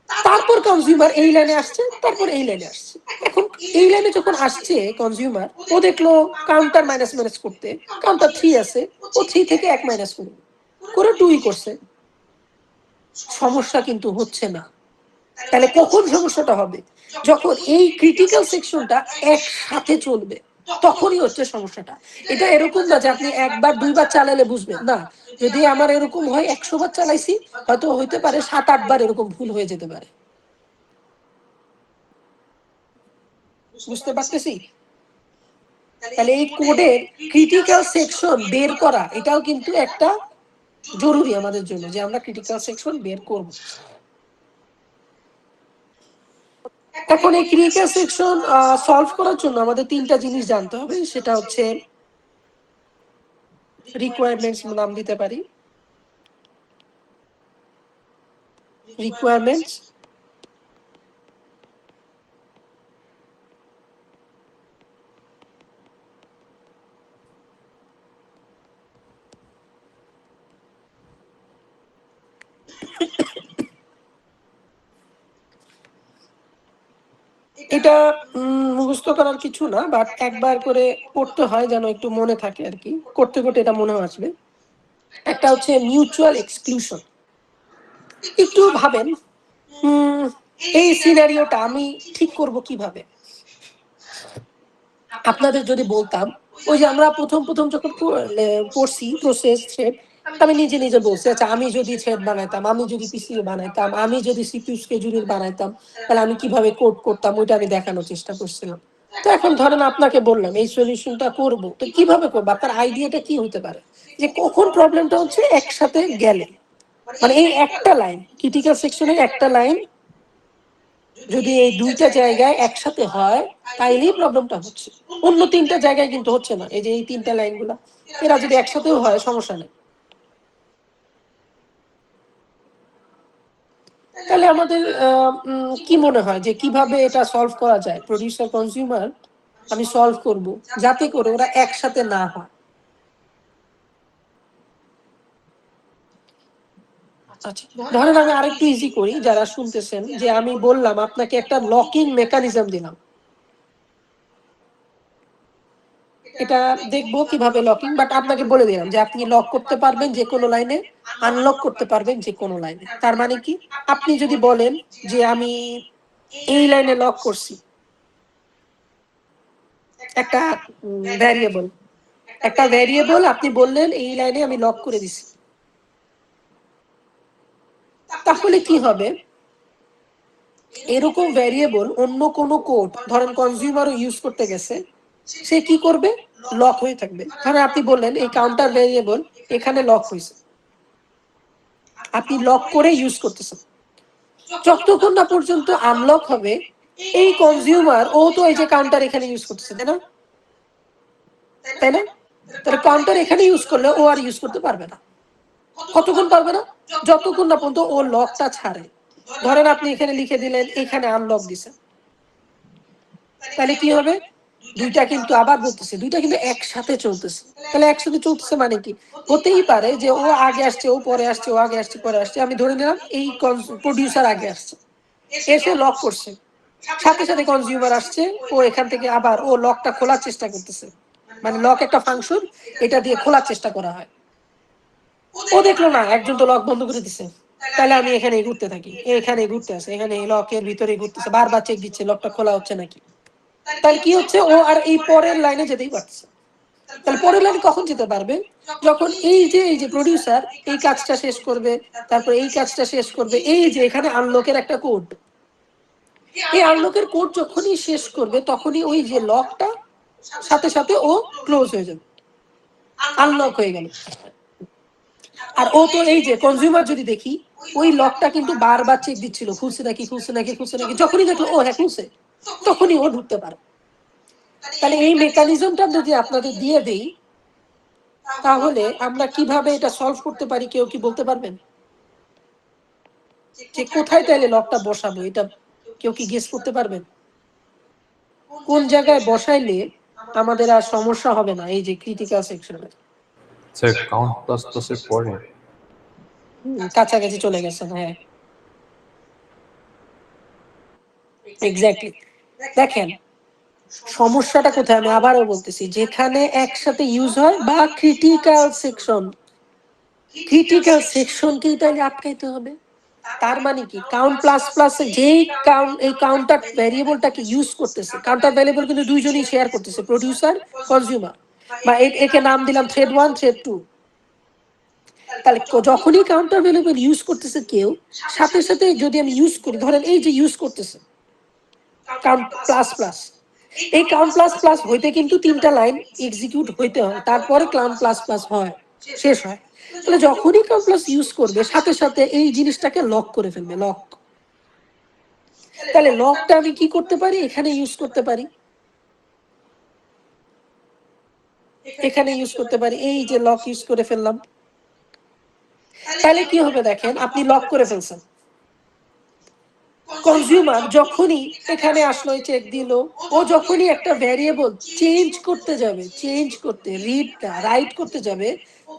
তারপর কনজিউমার এই লাইনে আসছে, তারপর এই লাইনে আসছে। এখন এই লাইনে যখন আসছে কনজিউমার, ও দেখলো কাউন্টার মাইনাস মাইনাস করতে, কাউন্টার 3 আছে, ও 3 থেকে 1 মাইনাস করবে, করে 2 করছে, সমস্যা কিন্তু হচ্ছে না। তাহলে কখন সমস্যাটা হবে, যখন এই ক্রিটিক্যাল সেকশনটা একসাথে চলবে, তখনই হচ্ছে সমস্যাটা। এটা এরকম না যে আপনি একবার 2বার চালালে বুঝবেন না, যদি আমার এরকম হয় 100 বার চালাইছি, হয়তো হইতে পারে 7-8 বার এরকম ভুল হয়ে যেতে পারে। বুঝতে পারতেছি? তাহলে এই কোডের ক্রিটিক্যাল সেকশন বের করা, এটাও কিন্তু একটা জরুরি আমাদের জন্য, যে আমরা ক্রিটিক্যাল সেকশন বের করব। এখন এই ক্রিটিক্যাল সেকশন সলভ করার জন্য আমাদের 3টা জিনিস জানতে হবে, সেটা হচ্ছে রিকোয়ারমেন্টস নাম দিতে পারি, রিকোয়ারমেন্টস, এটা মুখস্থ করার কিছু না, বাট একবার করে পড়তে হয় যেন একটু মনে থাকে আর কি, করতে করতে এটা মনে আসবে। একটা হচ্ছে মিউচুয়াল এক্সক্লুশন। একটু ভাবেন, এই সিনারিওটা আমি ঠিক করব কিভাবে। আপনাদের যদি বলতাম, ওই যে আমরা প্রথম প্রথম যখন পড়ছি প্রসেস থ্রেড, আমি নিজে নিজে বলছি, আচ্ছা আমি যদি থ্রেড বানাইতাম, আমি যদি পিসিও বানাইতাম, আমি যদি সিপিইউ স্কেজুলার বানাইতাম, তাহলে আমি কিভাবে কোড করতাম, ওইটা আমি দেখানোর চেষ্টা করছিলাম। তো এখন ধরেন আপনাকে বললাম এই সলিউশনটা করব, তো কিভাবে করবো, আপনার আইডিয়াটা কি হতে পারে, যে কখন প্রবলেমটা হচ্ছে একসাথে গেলে, মানে এই একটা লাইন ক্রিটিক্যাল সেকশনের একটা লাইন যদি এই দুইটা জায়গায় একসাথে হয় তাইলেই প্রবলেমটা হচ্ছে, অন্য তিনটা জায়গায় কিন্তু হচ্ছে না। এই যে এই তিনটা লাইনগুলা এরা যদি একসাথেও হয় সমস্যা নেই। তাহলে আমাদের কি মনে হয় যে কিভাবে এটা সলভ করা যায়, প্রডিউসার কনজিউমার আমি সলভ করব যাতে করে ওরা একসাথে না হয়? আচ্ছা, ধরেন আমি আরেকটু ইজি করি যারা শুনতেছেন, যে আমি বললাম আপনাকে একটা লকিং মেকানিজম দিলাম, এটা দেখবো কিভাবে লকিং, বাট আপনাকে বলে দিলাম যে আপনি লক করতে পারবেন যে কোনো লাইনে, আনলক করতে পারবেন যে কোনো লাইনে। তার মানে কি, আপনি যদি বলেন যে আমি এই লাইনে লক করছি একটা ভ্যারিয়েবল, একটা ভ্যারিয়েবল আপনি বললেন এই লাইনে আমি লক করে দিছি, তাহলে কি হবে, এরকম ভ্যারিয়েবল অন্য কোনো কোড ধরেন কনজিউমারও ইউজ করতে গেছে, সে কি করবে, লক হয়ে থাকবে। ধরেন আপনি বললেন এই কাউন্টার ভ্যারিয়েবল এখানে লক হয়েছে, আপনি লক করে ইউজ করতেছেন, যতক্ষণ না পর্যন্ত আনলক হবে এই কনজিউমার ও তো এই যে কাউন্টার এখানে ইউজ করতেছে, তাই না? তাই না? তাহলে কাউন্টার এখানে ইউজ করলে ও আর ইউজ করতে পারবে না। কতক্ষণ পারবে না? যতক্ষণ না পর্যন্ত ও লকটা ছাড়ে। ধরেন আপনি এখানে লিখে দিলেন এখানে আনলক দিছেন, তাহলে কি হবে, দুইটা কিন্তু আবার বলতেছে দুইটা কিন্তু একসাথে চলতেছে। তাহলে একসাথে চলতেছে মানে কি, হতেই পারে যে ও আগে আসছে ও পরে আসছে, ও আগে আসছে পরে আসছে। আমি ধরে নিলাম এই প্রডিউসার আগে আসছে, এসে লক করছে, সাথে সাথে কনজিউমার আসছে, ও এখান থেকে আবার ও লকটা খোলার চেষ্টা করতেছে, মানে লক একটা ফাংশন, এটা দিয়ে খোলার চেষ্টা করা হয়। ও দেখলো না একজন তো লক বন্ধ করে দিছে, তাহলে আমি এখানে ঘুরতে থাকি, এখানে ঘুরতে আছে, এখানে লকের ভিতরে ঘুরতেছে, বারবার চেক দিচ্ছে লকটা খোলা হচ্ছে নাকি। তাহলে কি হচ্ছে, ও আর এই পরের লাইনে যেতেই পারছে। তাহলে পরের লাইনে কখন যেতে পারবে, যখন এই যে প্রডিউসার এই কাজটা শেষ করবে, তারপর এই কাজটা শেষ করবে, এই যে এখানে আনলকের একটা কোড, এই আনলকের কোড যখনই শেষ করবে তখনই ওই যে লকটা সাথে সাথে ও ক্লোজ হয়ে যাবে, আনলক হয়ে গেল। আর ও তো এই যে কনজিউমার যদি দেখি ওই লকটা কিন্তু বারবার চেক দিচ্ছিল, খুলছে নাকি খুলছে নাকি খুলছে নাকি, যখনই দেখলো ও হ্যাঁ খুলছে তখনই ও ঢুকতে পারে। তাহলে এই মেকানিজমটা যদি আপনাদের দিয়ে দেই তাহলে আমরা কিভাবে এটা সলভ করতে পারি, কেউ কি বলতে পারবেন? যে কোথায় তাহলে লকটা বসাবো, এটা কেউ কি গেস করতে পারবেন? কোন জায়গায় বসাইলে আমাদের আর সমস্যা হবে না এই যে ক্রিটিক্যাল সেকশনে? স্যার কাউন্ট প্লাস প্লাসের পরে কাছাকাছি চলে গেছেন, হ্যাঁ এক্স্যাক্টলি। দেখেন সমস্যাটা কোথায়, আমি আবারও বলতেছি, যেখানে একসাথে ইউজ হয় বা ক্রিটিক্যাল সেকশন, ক্রিটিক্যাল সেকশনকেই তাহলে আটকাইতে হবে। তার মানে কি, কাউন্ট প্লাস প্লাস যেই কাউন্ট এই কাউন্টার ভ্যারিয়েবলটাকে ইউজ করতেছে, কাউন্টার ভ্যারিয়েবল কিন্তু দুইজনই শেয়ার করতেছে, প্রোডিউসার কনজিউমার, বা একে নাম দিলাম থ্রেড 1 থ্রেড 2। তাহলে যখনই কাউন্টার ভ্যারিয়েবল ইউজ করতেছে কেউ, সাথে সাথে যদি আমি ইউজ করি, ধরেন এই যে ইউজ করতেছে কাউন্ট প্লাস প্লাস, এই কাউন্ট প্লাস প্লাস হইতে কিন্তু তিনটা লাইন এক্সিকিউট হইতে হয়, তারপরে কাউন্ট প্লাস প্লাস হয়, শেষ হয়। তাহলে যখনই কাউন্ট প্লাস ইউজ করবে সাথে সাথে এই জিনিসটাকে লক করে ফেলবে, লক। তাহলে লকটা আমি কি করতে পারি, এখানে ইউজ করতে পারি, এখানে ইউজ করতে পারি, এই যে লক ইউজ করে ফেললাম। তাহলে কি হবে, দেখেন আপনি লক করে ফেলছেন, কনজিউমার যখনই এখানে আসলো চেক দিল, ও যখনই একটা ভ্যারিয়েবল চেঞ্জ করতে যাবে, চেঞ্জ করতে রিডটা রাইট করতে যাবে,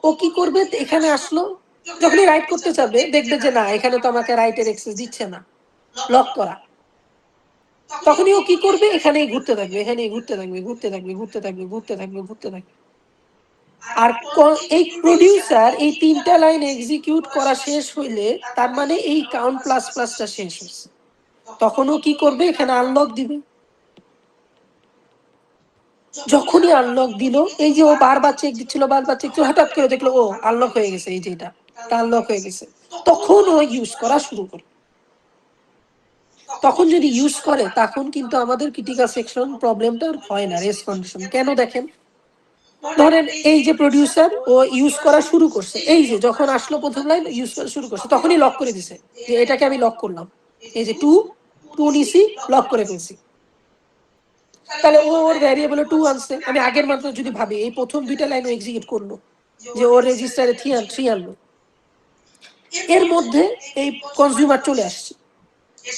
ও কি করবে, এখানে আসলো, যখনই রাইট করতে যাবে দেখবে যে না এখানে তো আমাকে রাইটের অ্যাক্সেস দিচ্ছে না, লক করা, তখনই ও কি করবে, এখানেই ঘুরতে থাকবে, এখানেই ঘুরতে থাকবে, ঘুরতে থাকবে, ঘুরতে থাকবে, ঘুরতে থাকবে, ঘুরতে থাকবে। আর এই প্রোডিউসার এই তিনটা লাইন এক্সিকিউট করা শেষ হইলে তার মানে এই কাউন্ট প্লাস প্লাসটা শেষ হয়েছে, তখনও কি করবে, এখানে আনলক দিবে। যখনই আনলক দিল, এই যে ও বারবার চেক দিচ্ছিল, বারবার চেক দিচ্ছিল, হঠাৎ করে দেখলো ও আনলক হয়ে গেছে, এই যে এটা আনলক হয়ে গেছে, তখন ও ইউজ করা শুরু করে। তখন যদি ইউজ করে তখন কিন্তু আমাদের ক্রিটিক্যাল সেকশন প্রবলেমটা হয় না, রেস কন্ডিশন। কেন দেখেন, ধরেন এই যে প্রডিউসার ও ইউজ করা শুরু করছে, এই যে যখন আসলো প্রথম লাইন ইউজ করা শুরু করছে তখনই লক করে দিছে যে এটাকে আমি লক করলাম, এই যে টু টু নিছি, লক করে ফেলছি। তাহলে ও ওর ভ্যারিয়েবলে টু আনছে, আমি আগের মাত্র যদি ভাবি এই প্রথম দুইটা লাইন ও এক্সিকিউট করলো, যে ওর রেজিস্টারে থ্রি আনলো, এর মধ্যে এই কনজিউমার চলে আসছে,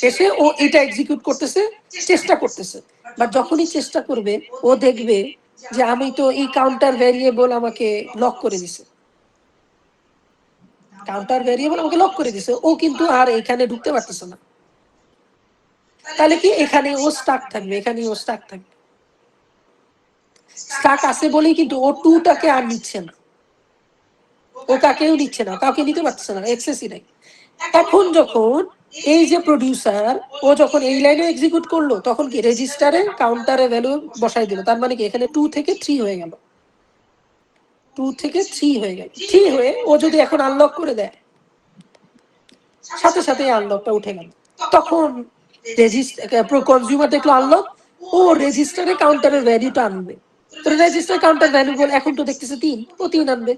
এসে ও এটা এক্সিকিউট করতেছে, চেষ্টা করতেছে। বাট যখনই চেষ্টা করবে ও দেখবে যে আমি তো এই কাউন্টার ভ্যারিয়েবল আমাকে লক করে দিছে, কাউন্টার ভ্যারিয়েবল আমাকে লক করে দিছে, ও কিন্তু আর এখানে ঢুকতে পারতেছে না। তাহলে কি এখানে ও স্টাক থাকবে, এখানে ও স্টাক থাকবে। স্টাক আছে বলেই কিন্তু ও টুটাকে আর নিচ্ছে না, ও কাকেও নিচ্ছে না, কাউকে নিতে পারছে না, এক্সেসই নাই। এখন যখন এই যে প্রডিউসার ও যখন এই লাইনে এক্সিকিউট করলো, তখন কি রেজিস্টারে কাউন্টারে ভ্যালু বসাই দিল, তার মানে কি এখানে টু থেকে থ্রি হয়ে গেল, টু থেকে থ্রি হয়ে গেল। থ্রি হয়ে ও যদি এখন আনলক করে দেয়, সাথে সাথে আনলকটা উঠে গেল। তখন কনজিউমার দেখলো আনলক, ও রেজিস্টারে কাউন্টারের ভ্যালুটা আনবে। তো রেজিস্টার কাউন্টার ভ্যালু বলে এখন তো দেখতেছে তিন, ও তিন আনবে।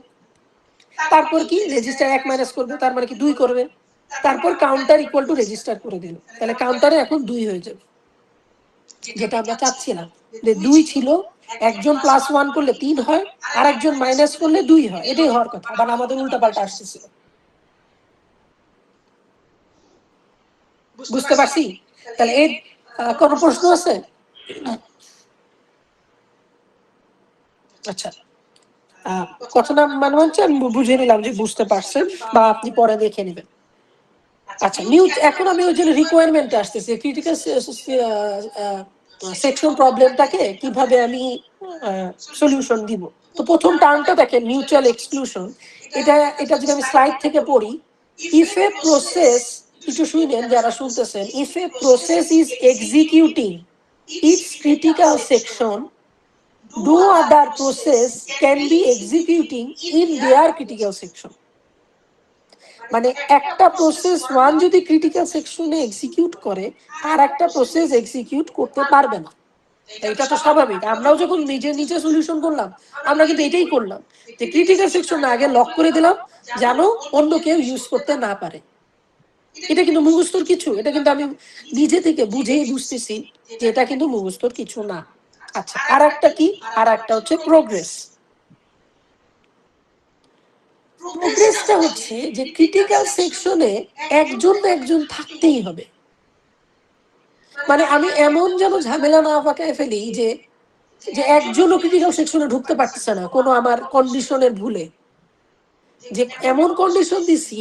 তারপর কি রেজিস্টার এক মাইনাস করবে, তার মানে কি দুই করবে। তারপর কাউন্টার ইকুয়াল টু রেজিস্টার করে দিল, তাহলে কাউন্টারে এখন দুই হয়ে যাবে, যেটা আমরা চাচ্ছিলাম। যে দুই ছিল, একজন প্লাস ওয়ান করলে তিন হয়, আর একজন মাইনাস করলে দুই হয়, এটাই হওয়ার কথা, বাট আমাদের উল্টা পাল্টা আসতেছিল। বুঝতে পারছি? তাহলে এর কোনো প্রশ্ন আছে? আচ্ছা, কথাটা মানে হচ্ছে আমি বুঝে নিলাম যে বুঝতে পারছেন, বা আপনি পরে দেখে নেবেন। আচ্ছা, এখন আমি ওই জন্য রিকোয়ারমেন্টে আসতেছি, ক্রিটিক্যাল সেকশন প্রবলেমটাকে কিভাবে আমি সলিউশন দিব। তো প্রথম টার্মটা দেখেন, মিউচুয়াল এক্সক্লুশন। এটা এটা যদি আমি স্লাইড থেকে পড়ি, ইফ এ প্রসেস, একটু শুনেন যারা শুনতেছেন, if a process is executing it's critical section, no other process can be executing in their critical section. মানে একটা প্রসেস ওয়ান যদি ক্রিটিক্যাল সেকশনে এক্সিকিউট করে, আর একটা প্রসেস এক্সিকিউট করতে পারবে না। এটা তো স্বাভাবিক, আমরাও যখন নিজে নিজে সলিউশন করলাম, আমরা কিন্তু এটাই করলাম যে ক্রিটিক্যাল সেকশনে আগে লক করে দিলাম, যেন অন্য কেউ ইউজ করতে না পারে। এটা কিন্তু মুখস্থর কিছু, এটা কিন্তু আমি নিজে থেকে বুঝেই বুঝতেছি যে এটা কিন্তু মুখস্থর কিছু না। আচ্ছা, আর একটা কি, আর একটা হচ্ছে প্রোগ্রেস। প্রোগ্রেসটা হচ্ছে যে ক্রিটিক্যাল সেকশনে একজন না একজন থাকতেই হবে। মানে আমি এমন যেন ঝামেলা না পাকায় ফেলি যে যে একজনও ক্রিটিক্যাল সেকশনে ঢুকতে পারতেছে না কোনো আমার কন্ডিশনের ভুলে, যে এমন কন্ডিশন দিছি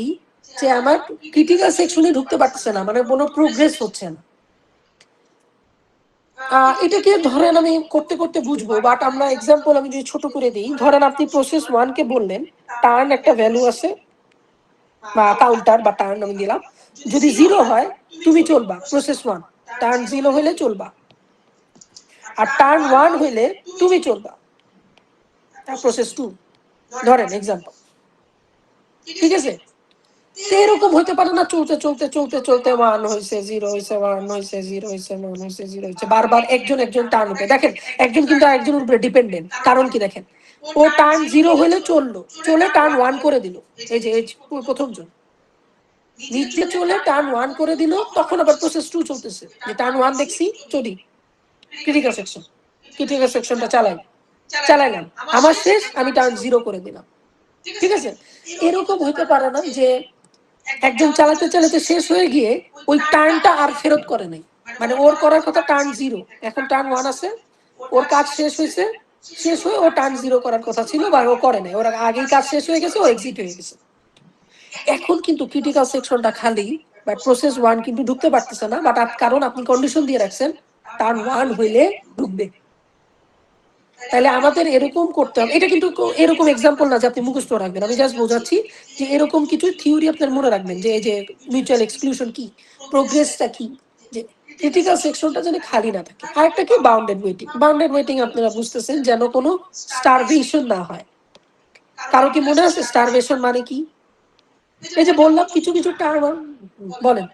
যে আমার ক্রিটিক্যাল সেকশনে ঢুকতে পারতেছে না, মানে কোনো প্রোগ্রেস হচ্ছে না। এটাকে ধরেন আমি করতে করতে বুঝবো, বাট আমরা এক্সাম্পল আমি যদি ছোট করে দিই, ধরেন আপনি প্রসেস ওয়ানকে বললেন টার্ন একটা ভ্যালু আছে, বা কাউন্টার বা টার্ন আমি দিলাম, যদি জিরো হয় তুমি চলবা, প্রসেস ওয়ান টার্ন জিরো হইলে চলবা, আর টার্ন ওয়ান হইলে তুমি চলবা, প্রসেস টু, ধরেন এক্সাম্পল। ঠিক আছে? তো এরকম হইতে পারে না, চলতে চলতে চলতে চলতে ওয়ান হয়েছে, জিরো হয়েছে, ওয়ান হয়েছে, জিরো হয়েছে, ওয়ান হয়েছে, জিরো হয়েছে, বারবার একজন একজন টার্ন উঠে। দেখেন একজন কিন্তু আরেকজনের উপরে ডিপেন্ডেন্ট, কারণ কি দেখেন, ও টার্ন জিরো হইলে চললো, চলে টার্ন ওয়ান করে দিল, এই যে প্রথম জন নিচে চলে টার্ন ওয়ান করে দিল, তখন আবার প্রসেস টু চলতেছে, যে টার্ন ওয়ান দেখছি চলি, ক্রিটিক্যাল সেকশন, ক্রিটিক্যাল সেকশনটা চালাইলাম, আমার শেষ, আমি টার্ন জিরো করে দিলাম। ঠিক আছে? এরকম হইতে পারে না যে একজন চালাতে চালাতে শেষ হয়ে গিয়ে ওই টার্নটা আর ফেরত করে নাই, মানে ওর করার কথা টার্ন জিরো, এখন টার্ন ওয়ান আছে, ওর কাজ শেষ হয়েছে, শেষ হয়ে ও টার্ন জিরো করার কথা ছিল, বা ও করে নাই, ওর আগেই কাজ শেষ হয়ে গেছে, ও এক্সিট হয়ে গেছে। এখন কিন্তু ক্রিটিক্যাল সেকশনটা খালি, বাট প্রসেস ওয়ান কিন্তু ঢুকতে পারতেছে না, বাট কারণ আপনি কন্ডিশন দিয়ে রাখছেন টার্ন ওয়ান হইলে ঢুকবে। তাহলে আমাদের এরকম করতে হবে। এটা কিন্তু এরকম এক্সাম্পল না যে আপনি মুখস্থ রাখবেন, আমি জাস্ট বোঝাচ্ছি যে এরকম কিছু থিওরি আপনার মনে রাখবেন, যে এই যে মিউচুয়াল এক্সক্লুশন কি, প্রোগ্রেসটা কি, যে ক্রিটিক্যাল সেকশনটা যেন খালি না থাকে। আর একটা কি, বাউন্ডেড ওয়েটিং। বাউন্ডেড ওয়েটিং আপনারা বুঝতেছেন, যেন কোনো স্টারভেশন না হয়। কারো কি মনে আছে স্টারভেশন মানে কি? এই যে বললাম কিছু কিছু টার্ম, বলেন।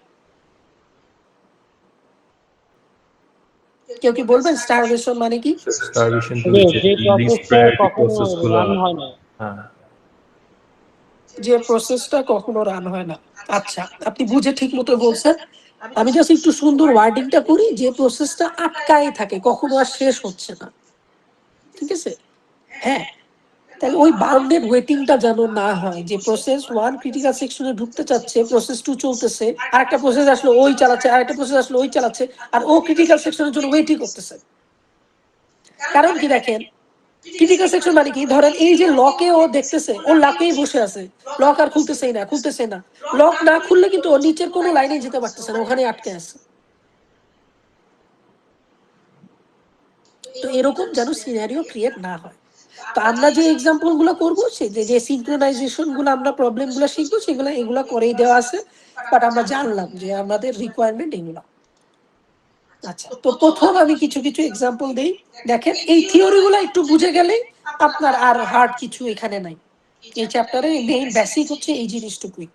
কেউ কি বলবেন স্টারভেশন মানে কি? স্টারভেশন টু যে যে যে লিস্ট প্রসেসটা প্রায়োরিটি কখনো প্রসেস গুলো। রান হয় না। হ্যাঁ, যে প্রসেসটা কখনো রান হয় না। আচ্ছা, আপনি বুঝে ঠিক মতো বলছেন। আমি জাস্ট একটু সুন্দর ওয়ার্ডিংটা করি, যে প্রসেসটা আটকায় থাকে, কখনো আর শেষ হচ্ছে না। ঠিক আছে? হ্যাঁ, তাহলে ওই বাউন্ডেড ওয়েটিংটা যেন না হয়, যে প্রসেস 1 ক্রিটিক্যাল সেকশনে ঢুকতে চাচ্ছে, প্রসেস 2 চলতেছে, আর একটা প্রসেস আসলে ওই চালাচ্ছে, আর একটা প্রসেস আসলে ওই চালাচ্ছে, আর ও ক্রিটিক্যাল সেকশনের জন্য ওয়েটই করতেছে। কারণ কি দেখেন, ক্রিটিক্যাল সেকশন মানে কি, ধরেন এই যে লকে ও দেখতেছে, ও লকেই বসে আছে, লক আর খুলতেছেই না, খুলতেছে না। লক না খুললে কিন্তু ও নিচের কোনো লাইনে যেতে পারতেছে না, ওখানে আটকে আছে। তো এরকম যেন সিনারিও ক্রিয়েট না হয়। তো আমরা যে এক্সাম্পল গুলো করবো, সে যে সিনক্রোনাইজেশন গুলো, আমরা প্রবলেম গুলো শিখবো, সেগুলো এগুলো করেই দেওয়া আছে। বাট আমরা জানলাম যে আমাদের রিকোয়ারমেন্ট এগুলো। আচ্ছা, তো প্রথম আমি কিছু কিছু এক্সাম্পল দেই। দেখেন, এই থিওরি গুলো একটু বুঝে গেলে আপনার আর হার্ড কিছু এখানে নাই। এই চ্যাপ্টারে মেইন বেসিক হচ্ছে এই জিনিসটুকুই।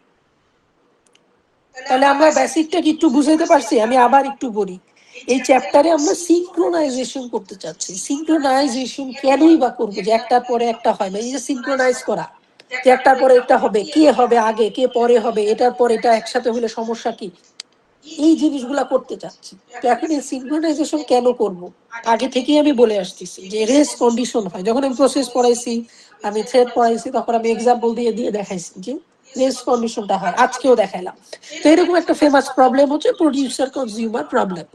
তাহলে আমরা বেসিকটা কি একটু বুঝাইতে পারছি? আমি আবার একটু বলি। এই চ্যাপ্টারে আমরা সিনক্রোনাইজেশন করতে চাচ্ছি। সিনক্রোনাইজেশন কেনই বা করবো, যে একটার পরে একটা হয় না, এই যে সিনক্রোনাইজ করা, যে একটার পরে একটা হবে, কে হবে আগে কে পরে হবে, এটার পর এটা একসাথে হলে সমস্যা কি, এই জিনিসগুলা করতে চাচ্ছি। তো এখন এই সিনক্রোনাইজেশন কেন করব? আগে থেকেই আমি বলে আসতেছি যে রেস কন্ডিশন হয়। যখন আমি প্রসেস পড়াইছি, আমি থ্রেড পড়াইছি, তখন আমি এক্সাম্পল দিয়ে দিয়ে দেখাইছি যে রেস কন্ডিশনটা হয়, আজকেও দেখাইলাম। তো এরকম একটা ফেমাস প্রবলেম হচ্ছে প্রোডিউসার কনজিউমার প্রবলেম,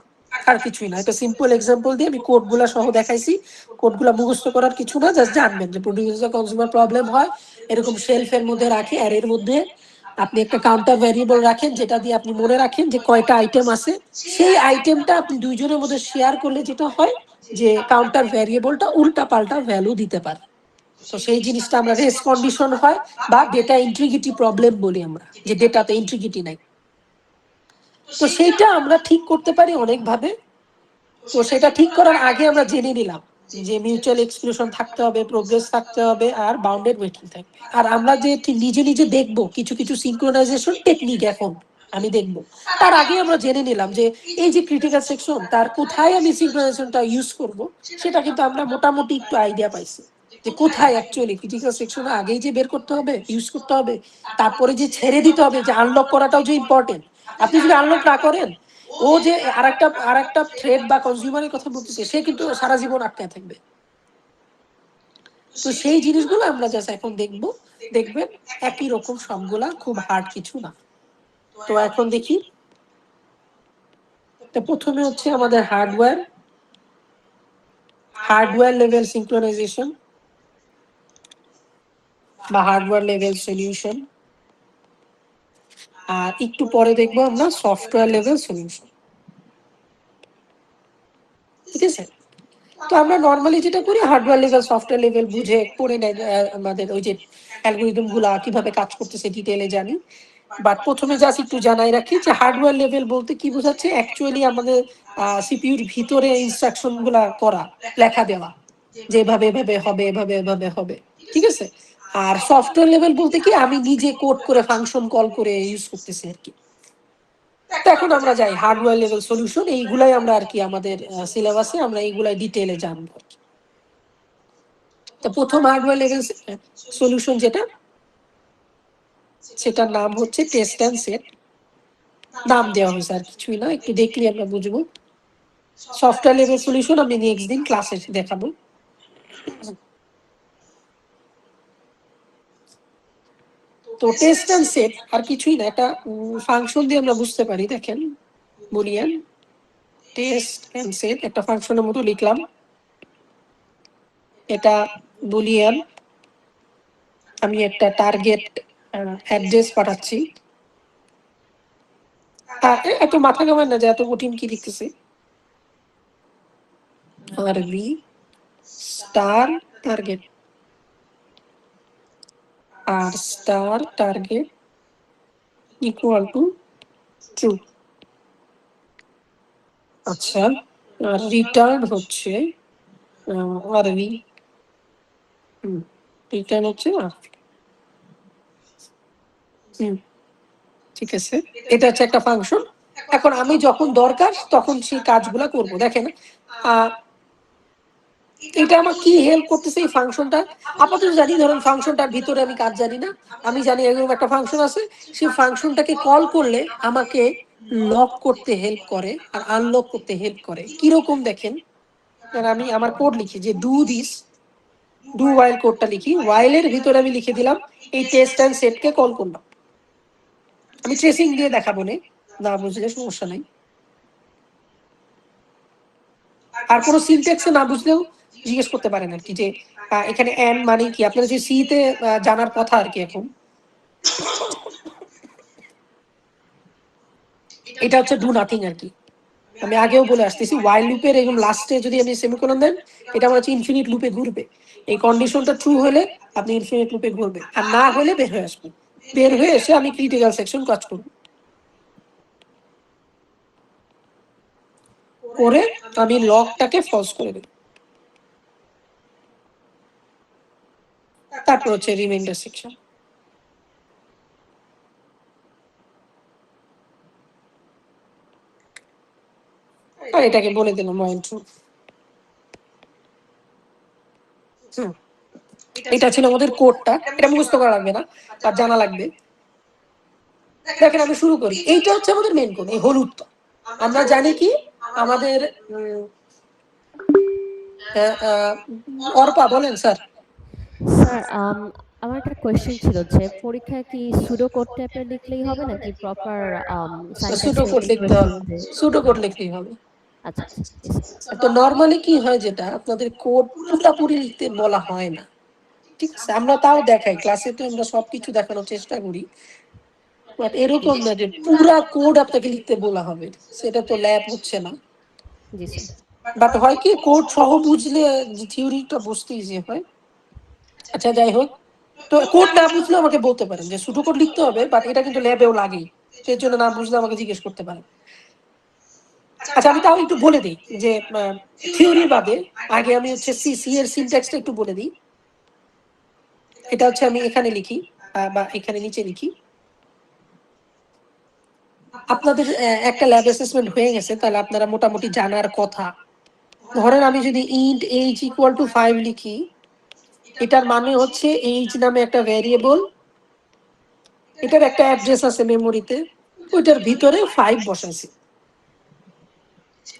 আর কিছুই না। এটা সিম্পল এক্সাম্পল দিয়ে আমি কোডগুলা সহ দেখাইছি। কোডগুলা মুখস্থ করার কিছু না, জাস্ট জানবেন যে প্রোডিউসার কনজিউমার প্রবলেম হয় এরকম শেলফের মধ্যে রাখি, আর এর মধ্যে আপনি একটা কাউন্টার ভ্যারিয়েবল রাখেন, যেটা দিয়ে আপনি মনে রাখেন যে কয়টা আইটেম আছে। সেই আইটেমটা আপনি দুইজনের মধ্যে শেয়ার করলে যেটা হয়, যে কাউন্টার ভ্যারিয়েবলটা উল্টা পাল্টা ভ্যালু দিতে পারে। তো সেই জিনিসটা আমরা রেস কন্ডিশন হয়, বা ডেটা ইন্টিগ্রিটি প্রবলেম বলি আমরা, যে ডেটাতে ইন্টিগ্রিটি নাই। তো সেইটা আমরা ঠিক করতে পারি অনেক ভাবে। তো সেটা ঠিক করার আগে আমরা জেনে নিলাম যে মিউচুয়াল এক্সক্লুশন থাকতে হবে, প্রোগ্রেস থাকতে হবে, আর বাউন্ডেড ওয়েটিং থাকবে। আর আমরা যে নিজে নিজে দেখবো কিছু কিছু সিনক্রোনাইজেশন টেকনিক এখন আমি দেখবো, তার আগে আমরা জেনে নিলাম যে এই যে ক্রিটিক্যাল সেকশন, তার কোথায় আমি সিনক্রোনাইজেশনটা ইউজ করব, সেটা কিন্তু আমরা মোটামুটি একটু আইডিয়া পাইছি যে কোথায় অ্যাকচুয়ালি ক্রিটিক্যাল সেকশন আগেই যে বের করতে হবে, ইউজ করতে হবে, তারপরে যে ছেড়ে দিতে হবে, যে আনলক করাটাও যে ইম্পর্টেন্ট। আপনি যদি আনলক না করেন, ও যে আরেকটা থ্রেড বা কনজিউমারের কথা বলতেছে, সে কিন্তু সারা জীবন আটকায় থাকবে। তো সেই জিনিসগুলো আমরা জাস্ট এখন দেখবো। দেখবেন একই রকম সবগুলা, খুব হার্ড কিছু না। তো এখন দেখি, তো প্রথমে হচ্ছে আমাদের হার্ডওয়্যার লেভেল সিনক্রোনাইজেশন বা হার্ডওয়্যার লেভেল সলিউশন। আর একটু পরে দেখবো আমরা সফটওয়্যার লেভেল সলিউশন। ঠিক আছে? তো আমরা নর্মালি যেটা করি, হার্ডওয়্যার লেভেল সফটওয়্যার লেভেল বুঝে পড়ে নেয়, আমাদের ওই যে অ্যালগোরিদম গুলা কিভাবে কাজ করতেছে ডিটেইলে জানি। বাট প্রথমে জাস্ট একটু জানাই রাখি যে হার্ডওয়্যার লেভেল বলতে কি বোঝাচ্ছে, অ্যাকচুয়ালি আমাদের সিপিইউর ভিতরে ইনস্ট্রাকশন গুলা করা, লেখা দেওয়া, যে এভাবে এভাবে হবে, এভাবে এভাবে হবে। ঠিক আছে? আর সফটওয়্যার লেভেল বলতে কি, আমি নিজে কোড করে ফাংশন কল করে ইউজ করতেছি আর কি। তো এখন আমরা যাই হার্ডওয়্যার লেভেল সলিউশন, এইগুলাই আমরা আর কি আমাদের সিলেবাসে আমরা এইগুলাই ডিটেইলে জানবো আর কি। তো প্রথম হার্ডওয়্যার লেভেল সলিউশন যেটা, সেটার নাম হচ্ছে টেস্ট অ্যান্ড সেট। নাম দেওয়া হয়েছে, আর কিছুই না, একটু দেখলে আমরা বুঝবো। সফটওয়্যার লেভেল সলিউশন আমি নেক্সট দিন ক্লাসে দেখাবো। তো টেস্ট অ্যান্ড সেট আর কিছুই না, একটা ফাংশন দিয়ে আমরা বুঝতে পারি। দেখেন, বুলিয়ান টেস্ট অ্যান্ড সেট একটা ফাংশনের মতো লিখলাম। এটা বুলিয়ান, আমি একটা টার্গেট অ্যাড্রেস পাঠাচ্ছি। এত মাথা কামান না যে এত কঠিন কি লিখতেছি। আর বি স্টার টার্গেট, আর star target equal to true. আচ্ছা, আর রিটার্ন হচ্ছে আরবি, রিটার্ন হচ্ছে ঠিক আছে। এটা হচ্ছে একটা ফাংশন। এখন আমি যখন দরকার তখন সেই কাজগুলা করব। দেখেন এটা আমার কি হেল্প করতেছে এই ফাংশনটা? আপাতত জানি ধরেন ফাংশনটার ভিতরে আমি কাজ জানি না, আমি জানি এরকম একটা ফাংশন আছে, সেই ফাংশনটাকে কল করলে আমাকে লক করতে হেল্প করে আর আনলক করতে হেল্প করে। কিরকম দেখেন, আমি আমার কোড লিখি যে ডু দিস, ডু ওয়াইল কোডটা লিখি, ওয়াইলের ভিতরে আমি লিখে দিলাম এই টেস্ট অ্যান্ড সেটকে কল করলাম। আমি ট্রেসিং দিয়ে দেখাবো না বুঝলে সমস্যা নাই। আর কোনো সিনট্যাক্সে না বুঝলেও জিজ্ঞেস করতে পারেন আর কি, যে এখানে এন মানে কি, আপনারা যে সি তে জানার কথা আর কি। এখন এটা হচ্ছে ডু নাথিং আর কি। আমি আগেও বলে আসতেছি, ওয়াইল লুপের এরকম লাস্টে যদি আপনি সেমিকোলন দেন, এটা আমার হচ্ছে ইনফিনিট লুপে ঘুরবে। এই কন্ডিশনটা ট্রু হলে আপনি ইনফিনিট লুপে ঘুরবে, আর না হলে বের হয়ে আসবেন। বের হয়ে এসে আমি ক্রিটিক্যাল সেকশন কাজ করব, করে আমি লকটাকে ফলস করে দেব। তারপর হচ্ছে রিমাইন্ডার সেকশন। আর এটাকে বলে দিলাম ওয়াইল ট্রু। এটা ছিল আমাদের কোডটা, এটা মুখস্থ করা লাগবে না, আর জানা লাগবে। দেখেন আমি শুরু করি, এইটা হচ্ছে আমাদের মেন কোড, এই হলুদটা। আমরা জানি কি আমাদের অর্পা বলেন স্যার। স্যার আমার একটা কোয়েশ্চেন ছিল যে পরীক্ষায় কি সুডো কোড টাইপের লিখলেই হবে নাকি প্রপার সুডো সিনট্যাক্সের কোড লিখতে এক্সপ্রেশন হবে, দিয়ে? সুডো কোড লিখতেই হবে। আচ্ছা আচ্ছা yes, তো নরমালি কি হয়, যেটা আপনাদের কোড পুরোপুরি লিখতে বলা হয় না, ঠিক আছে? আমরা তাও দেখাই ক্লাসে, তো আমরা সবকিছু দেখানোর চেষ্টা করি, বাট এরকম না যে পুরা কোড আপনাকে লিখতে বলা হবে, সেটা তো ল্যাব হচ্ছে না। জি স্যার। বাট হয় কি, কোড সহ বুঝলে থিওরিটা বুঝতে ইজি হয়। আচ্ছা যাই হোক, তো কোড না বুঝলে আমাকে বলতে পারেন যে সুডো কোড লিখতে হবে, বাট এটা কিন্তু ল্যাবেও লাগেই, সেই জন্য না বুঝলে আমাকে জিজ্ঞেস করতে পারেন। আচ্ছা আমি তাও একটু বলে দিই যে থিওরি বাদে আগে আমি হচ্ছে সি সি এর সিনট্যাক্সটা একটু বলে দিই। এটা হচ্ছে আমি এখানে লিখি বা এখানে নিচে লিখি। আপনাদের একটা ল্যাব অ্যাসেসমেন্ট হয়ে গেছে, তাহলে আপনারা মোটামুটি জানার কথা। ধরেন আমি যদি ইন্ট এইচ ইকুয়াল টু 5 লিখি, এটার মানে হচ্ছে এইচ নামে একটা ভ্যারিয়েবল, এটার একটা অ্যাড্রেস আছে মেমোরিতে, ওইটার ভিতরে 5 বসাইছি,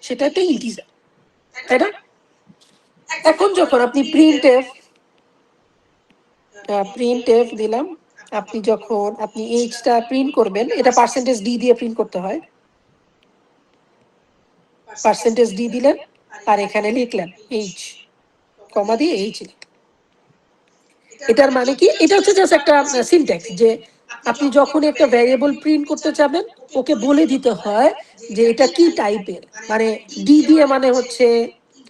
সেটা একটা ইন্টিজার, তাই না? এখন যখন আপনি প্রিন্ট এফ দিলাম, আপনি যখন আপনি এইচটা প্রিন্ট করবেন, এটা পার্সেন্টেজ ডি দিয়ে প্রিন্ট করতে হয়। পার্সেন্টেজ ডি দিলেন, আর এখানে লিখলেন এইচ, কমা দিয়ে এইচ লিখলেন। এটার মানে কি, এটা হচ্ছে জাস্ট একটা সিনট্যাক্স, যে আপনি যখন একটা ভ্যারিয়েবল প্রিন্ট করতে চাবেন, ওকে বলে দিতে হয় যে এটা কি টাইপের। মানে ডি দিয়ে মানে হচ্ছে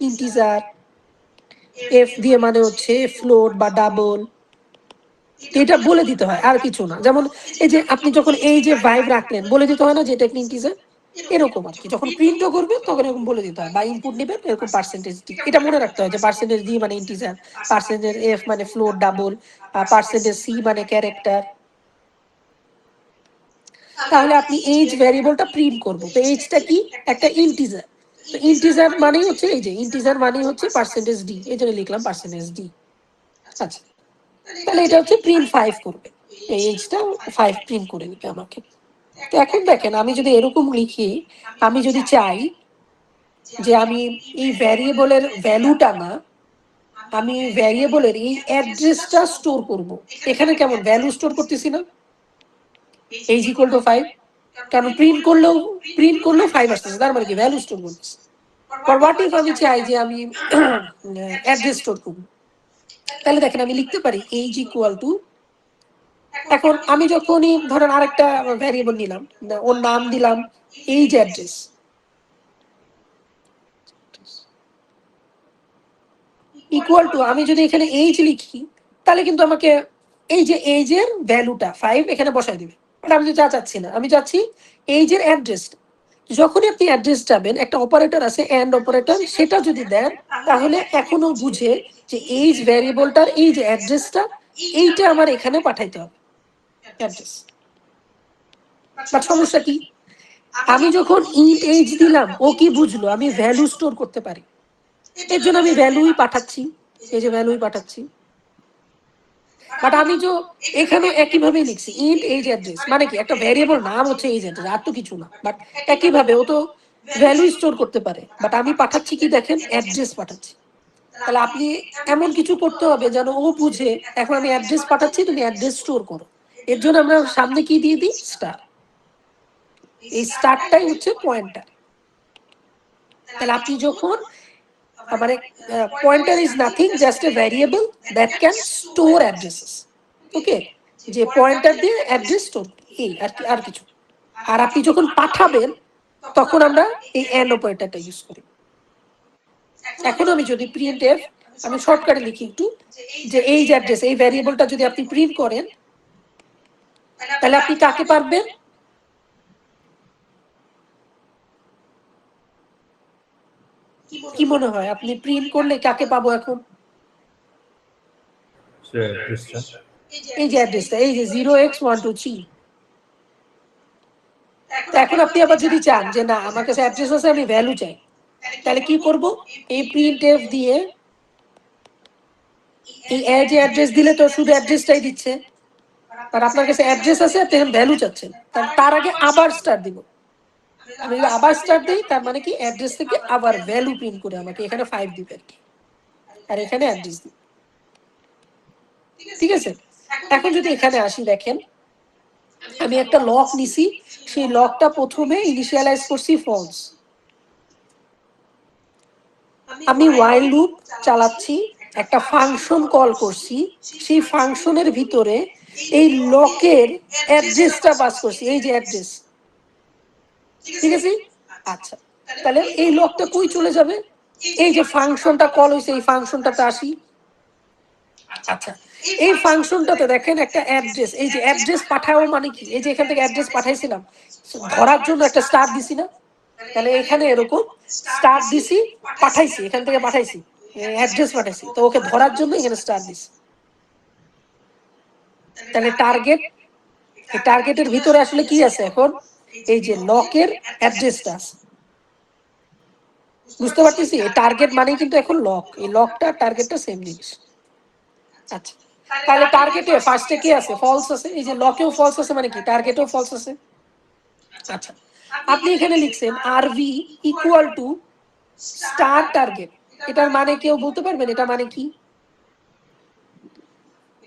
ইন্টিজার, এফ দিয়ে মানে হচ্ছে ফ্লোট বা ডাবল, এটা বলে দিতে হয়, আর কিছু না। যেমন এই যে আপনি যখন এই যে ভাইব রাখলেন, বলে দিতে হয় না যে এটা একটা ইন্টিজার, এরকম আর কি। যখন প্রিন্টও করবে তখন এরকম বলে দিতে হয়, বা ইনপুট নেবেন এরকম পার্সেন্টেজ ডি, এটা মনে রাখতে হয় যে পার্সেন্টেজ ডি মানে ইন্টিজার, পার্সেন্টেজ এফ মানে ফ্লোট ডাবল, পার্সেন্টেজ সি মানে ক্যারেক্টার। তাহলে আপনি এইচ ভ্যারিয়েবলটা প্রিন্ট করবো, তো এইচটা কি, একটা ইন্টিজার। তো ইন্টিজার মানেই হচ্ছে, এই যে ইন্টিজার মানেই হচ্ছে পার্সেন্টেজ ডি, এই জন্য লিখলাম পার্সেন্টেজ ডি। আচ্ছা, তাহলে এটা হচ্ছে প্রিন্ট 5 করবে, এই এইচটা 5 প্রিন্ট করে দিবে আমাকে। তো এখন দেখেন আমি যদি এরকম লিখি, আমি যদি চাই যে আমি এই ভ্যারিয়েবলের ভ্যালুটা না, আমি ভ্যারিয়েবলের এই অ্যাড্রেসটা স্টোর করব, এখানে কেমন ভ্যালু স্টোর করতেছি না, এইচ ইকুয়াল টু 5, কারণ প্রিন্ট করলেও 5 আসতেছে, তার মানে কি ভ্যালু স্টোর করতেছে। বাট হোয়াট ইফ আমি চাই যে আমি অ্যাড্রেস স্টোর করব, তাহলে দেখেন আমি লিখতে পারি এইচ ইকুয়াল টু, এখন আমি যখনই ধরেন আরেকটা ভ্যারিয়েবল নিলাম, ওর নাম দিলাম এইজ অ্যাড্রেস, ইকুয়াল টু, আমি যদি এখানে এইজ লিখি, তাহলে কিন্তু আমাকে এই যে এইজের ভ্যালুটা 5 এখানে বসাই দিবে। বাট আমি যা চাচ্ছি না, আমি চাচ্ছি এইজের অ্যাড্রেস। যখনই আপনি অ্যাড্রেস যাবেন, একটা অপারেটর আছে এন্ড অপারেটর, সেটা যদি দেন, তাহলে এখনো বুঝে যে এইজ ভ্যারিয়েবলটার এই যে অ্যাড্রেসটা, এইটা আমার এখানে পাঠাইতে হবে অ্যাড্রেস। বাট সমস্যা কি, আমি যখন ইন্ট এইজ দিলাম ও কি বুঝলো আমি ভ্যালু স্টোর করতে পারি, এর জন্য আমি ভ্যালুই পাঠাচ্ছি, এই যে ভ্যালুই পাঠাচ্ছি। বাট আমি যে এখানে একইভাবে লিখছি ইন্ট এইজ অ্যাড্রেস, মানে কি একটা ভ্যারিয়েবল নাম হচ্ছে এইজ অ্যাড্রেস, আর তো কিছু না। বাট একইভাবে ও তো ভ্যালু স্টোর করতে পারে, বাট আমি পাঠাচ্ছি কি দেখেন অ্যাড্রেস পাঠাচ্ছি। তাহলে আপনি এমন কিছু করতে হবে যেন ও বুঝে এখন আমি অ্যাড্রেস পাঠাচ্ছি, তুমি অ্যাড্রেস স্টোর করো। এর জন্য আমরা সামনে কি দিয়ে দিই, স্টার। এই স্টারটাই হচ্ছে পয়েন্টার। তাহলে আপনি যখন মানে pointer is nothing just a variable that can store addresses. Okay, যে পয়েন্টার দিয়ে অ্যাড্রেস স্টোর, এই আর কি, আর কিছু। আর আপনি যখন পাঠাবেন তখন আমরা এই এন্ড অপারেটরটা ইউজ করি। এখন আমি যদি প্রিন্ট এফ, আমি শর্টকাটে লিখি একটু, যে এই যে অ্যাড্রেস, এই ভ্যারিয়েবলটা যদি আপনি প্রিন্ট করেন তাহলে আপনি কাকে পারবেন, কি মনে হয় আপনি প্রিন্ট করলে কাকে পাবো এখন? সে অ্যাড্রেসটা এই যে অ্যাড্রেসটা, এই যে 0x123। তো এখন আপনি আবার যদি চান যে না আমার কাছে অ্যাড্রেস আছে আমি ভ্যালু চাই, তাহলে কি করব, এই প্রিন্ট এফ দিয়ে এই এজ অ্যাড্রেস দিলে তো শুধু অ্যাড্রেসটাই দিচ্ছে, আর আপনার কাছে অ্যাড্রেস আছে আপনি এখন ভ্যালু চাচ্ছেন, তার আগে আবার স্টার দিব। আমি যদি আবার স্টার দিই তার মানে কি অ্যাড্রেস থেকে আবার ভ্যালু প্রিন্ট করে আমাকে এখানে 5 দিবে আর কি, আর এখানে অ্যাড্রেস দিবে। ঠিক আছে, এখন যদি এখানে আসি দেখেন আমি একটা লক নিছি, সেই লকটা প্রথমে ইনিশিয়ালাইজ করছি ফলস। আমি while লুপ চালাচ্ছি, একটা ফাংশন কল করছি, সেই ফাংশনের ভিতরে এই লকের অ্যাড্রেসটা পাস করছি, এই যে অ্যাড্রেস। ঠিক আছে, আচ্ছা তাহলে এই লকটা কই চলে যাবে, এই যে ফাংশনটা কল হয়েছে এই ফাংশনটাতে আসি। আচ্ছা, এই ফাংশনটাতে দেখেন একটা অ্যাড্রেস, এই যে অ্যাড্রেস পাঠাও মানে কি, এই যে এখান থেকে অ্যাড্রেস পাঠাইছিলাম ধরার জন্য একটা স্টার দিছি না, তাহলে এখানে এরকম স্টার দিছি, পাঠাইছি, এখান থেকে পাঠাইছি, অ্যাড্রেস পাঠাইছি, তো ওকে ধরার জন্য এখানে স্টার দিছি। তাহলে টার্গেট, এই টার্গেটের ভিতরে আসলে কি আছে এখন, এই যে লকের অ্যাড্রেসটা আছে। বুঝতে পারতেছি, এই টার্গেট মানেই কিন্তু এখন লক, এই লকটা টার্গেটটা সেম জিনিস। আচ্ছা, তাহলে টার্গেটে ফার্স্টে কি আছে, ফলস আছে, এই যে লকেও ফলস আছে মানে কি টার্গেটেও ফলস আছে। আচ্ছা, আপনি এখানে লিখছেন RV equal to star target, এটার মানে কেউ বলতে পারবেন এটা মানে কি?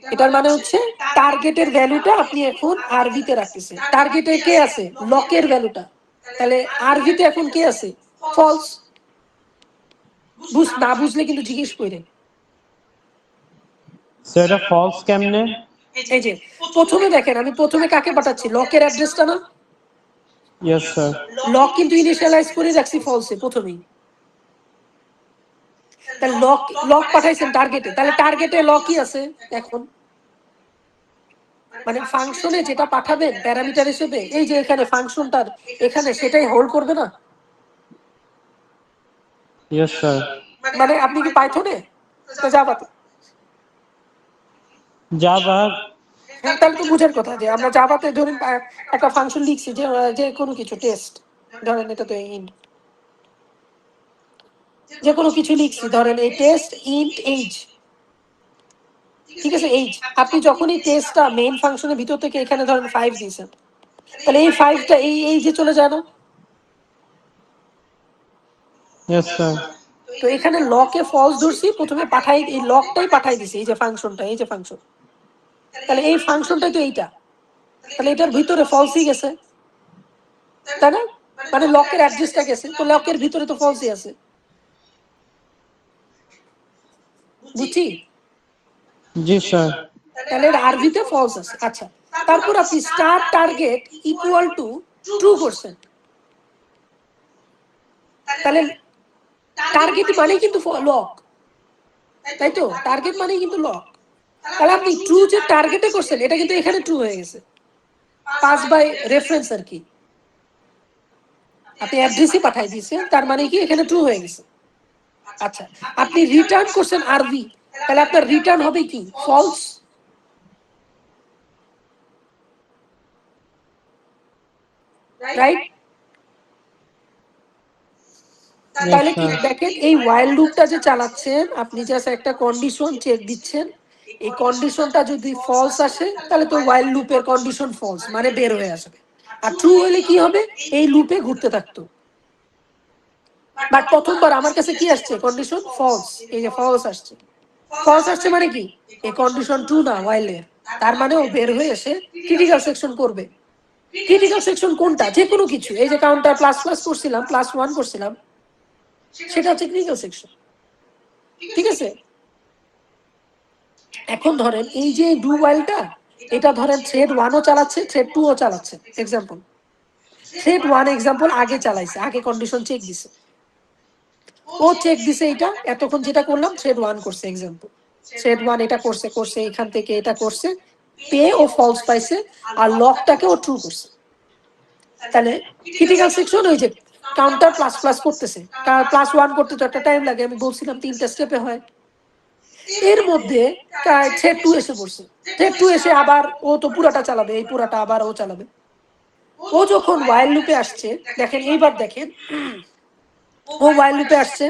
এটার মানে হচ্ছে টার্গেটের ভ্যালুটা আপনি এখন আরভিতে রাখতেছেন, টার্গেটে কে আছে, লকের ভ্যালুটা, তাহলে আরভিতে এখন কে আছে, ফলস। না বুঝলে কিন্তু জিজ্ঞেস করেন। স্যার এটা ফলস কেমনে? এই যে প্রথমে দেখেন আমি প্রথমে কাকে পাঠাচ্ছি, লকের অ্যাড্রেসটা না, ইয়েস স্যার। লক কিন্তু ইনিশিয়ালাইজ করে রাখছি ফলসে প্রথমেই। তাহলে লক লক পাঠাইছেন টার্গেটে, তাহলে টার্গেটে লকই আছে এখন, মানে ফাংশনে যেটা পাঠাবেন প্যারামিটার হিসেবে, এই যে এখানে ফাংশনটার এখানে সেটাই হোল্ড করবে না। Yes sir. মানে আপনি কি পাইথনে তো জাভাতে? জাভা। হ্যাঁ, তাহলে তো বুঝার কথা যে আমরা জাভাতে ধরুন একটা ফাংশন লিখছি যে যে কোনো কিছু টেস্ট, ধরেন এটা তো ইন্ট, যে কোনো কিছু লিখছি ধরেন এই টেস্ট ইন্ট এইজ। ঠিক আছে, এইজ আপনি যখন এই টেস্টটা মেইন ফাংশনের ভিতর থেকে এখানে ধরেন 5 দিয়েছেন, তাহলে এই 5টা এই যে চলে যায় না। Yes sir. তো এখানে লকে ফলস ধরছি, প্রথমে পাঠাই এই লকটাই পাঠাই দিছি, এই যে ফাংশনটা, এই যে ফাংশন, তাহলে এই ফাংশনটাই তো এইটা, তাহলে এটার ভিতরে ফলসই গেছে, তাই না? মানে লকের অ্যাড্রেসটা গেছে, তো লকের ভিতরে তো ফলসই আছে। বুঝছি? জি স্যার। তাহলে আরভিতে ফলস আছে। আচ্ছা, তারপর আপনি star target equal to true করছেন, তাহলে টার্গেট মানেই কিন্তু লক, তাই তো, টার্গেট মানেই কিন্তু লক। তাহলে আপনি ট্রু যে টার্গেটে করছেন এটা কিন্তু এখানে ট্রু হয়ে গেছে, পাস বাই রেফারেন্স আর কি, আপনি অ্যাড্রেসই পাঠাই দিয়েছেন, তার মানে কি এখানে ট্রু হয়ে গেছে। আচ্ছা, আপনি রিটার্ন করছেন আরভি, তাহলে আপনার রিটার্ন হবে কি, ফলস। রাইট, Yes, তাহলে কি sir. দেখেন, এই ওয়াইল লুপটা যে চালাচ্ছেন আপনি জাস্ট একটা কন্ডিশন চেক দিচ্ছেন, এই কন্ডিশনটা যদি ফলস আসে তাহলে তো ওয়াইল লুপের কন্ডিশন ফলস মানে বের হয়ে আসবে, আর ট্রু হলে কি হবে, এই লুপে ঘুরতে থাকতো। বাট প্রথমবার আমার কাছে কি আসছে, কন্ডিশন ফলস, এই যে ফলস আসছে, ফলস আসছে মানে কি, এই কন্ডিশন ট্রু না ওয়াইলের, তার মানে ও বের হয়ে এসে ক্রিটিক্যাল সেকশন করবে। ক্রিটিক্যাল সেকশন কোনটা, যে কোনো কিছু, এই যে কাউন্টার প্লাস প্লাস করছিলাম, +1 করছিলাম, সেটা হচ্ছে ক্রিটিক্যাল সেকশন, ঠিক আছে। এখন ধরেন এই যে ডু ওয়াইলটা, এটা ধরেন থ্রেড 1ও চালাচ্ছে, থ্রেড 2ও চালাচ্ছে, এক্সাম্পল থ্রেড 1 এক্সাম্পল আগে চালাইছে, আগে কন্ডিশন চেক দিছে, ও চেক দিছে এটা, এতক্ষণ যেটা করলাম থ্রেড 1 করছে, এক্সাম্পল থ্রেড 1 এটা করছে করছে এখান থেকে এটা করছে, পেয়ে ও ফলস পাইছে, আর লকটাকে ও ট্রু করছে। তাহলে ক্রিটিক্যাল সেকশন ওই যে কাউন্টার প্লাস প্লাস করতেছে, +1 করতে তো একটা টাইম লাগে, আমি বলছিলাম 3টা স্টেপে হয়, এর মধ্যে থ্রেড 2 এসে পড়ছে, থ্রেড 2 এসে আবার ও তো পুরাটা চালাবে, এই পুরাটা আবার ও চালাবে। ও যখন ওয়াইল লুপে আসছে, দেখেন এইবার দেখেন, ও ওয়াইল লুপে আসছে,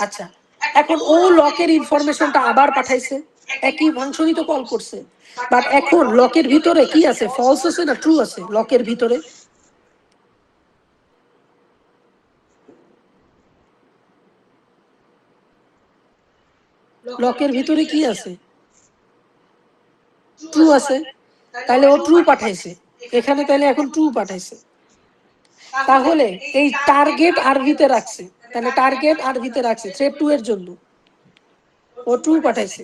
আচ্ছা এখন ও লকের ইনফরমেশনটা আবার পাঠাইছে, একই ফাংশনই তো কল করছে, বাট এখন লকের ভিতরে কি আছে, ফলস আছে না ট্রু আছে, লকের ভিতরে লকের ভিতরে কি আছে, ট্রু আছে, তাহলে ও ট্রু পাঠাইছে এখানে, তাহলে এখন ট্রু পাঠাইছে, তাহলে এই টার্গেট আরবিতে রাখছে, তাহলে টার্গেট আরবিতে রাখছে থ্রেড 2 এর জন্য, ও ট্রু পাঠাইছে,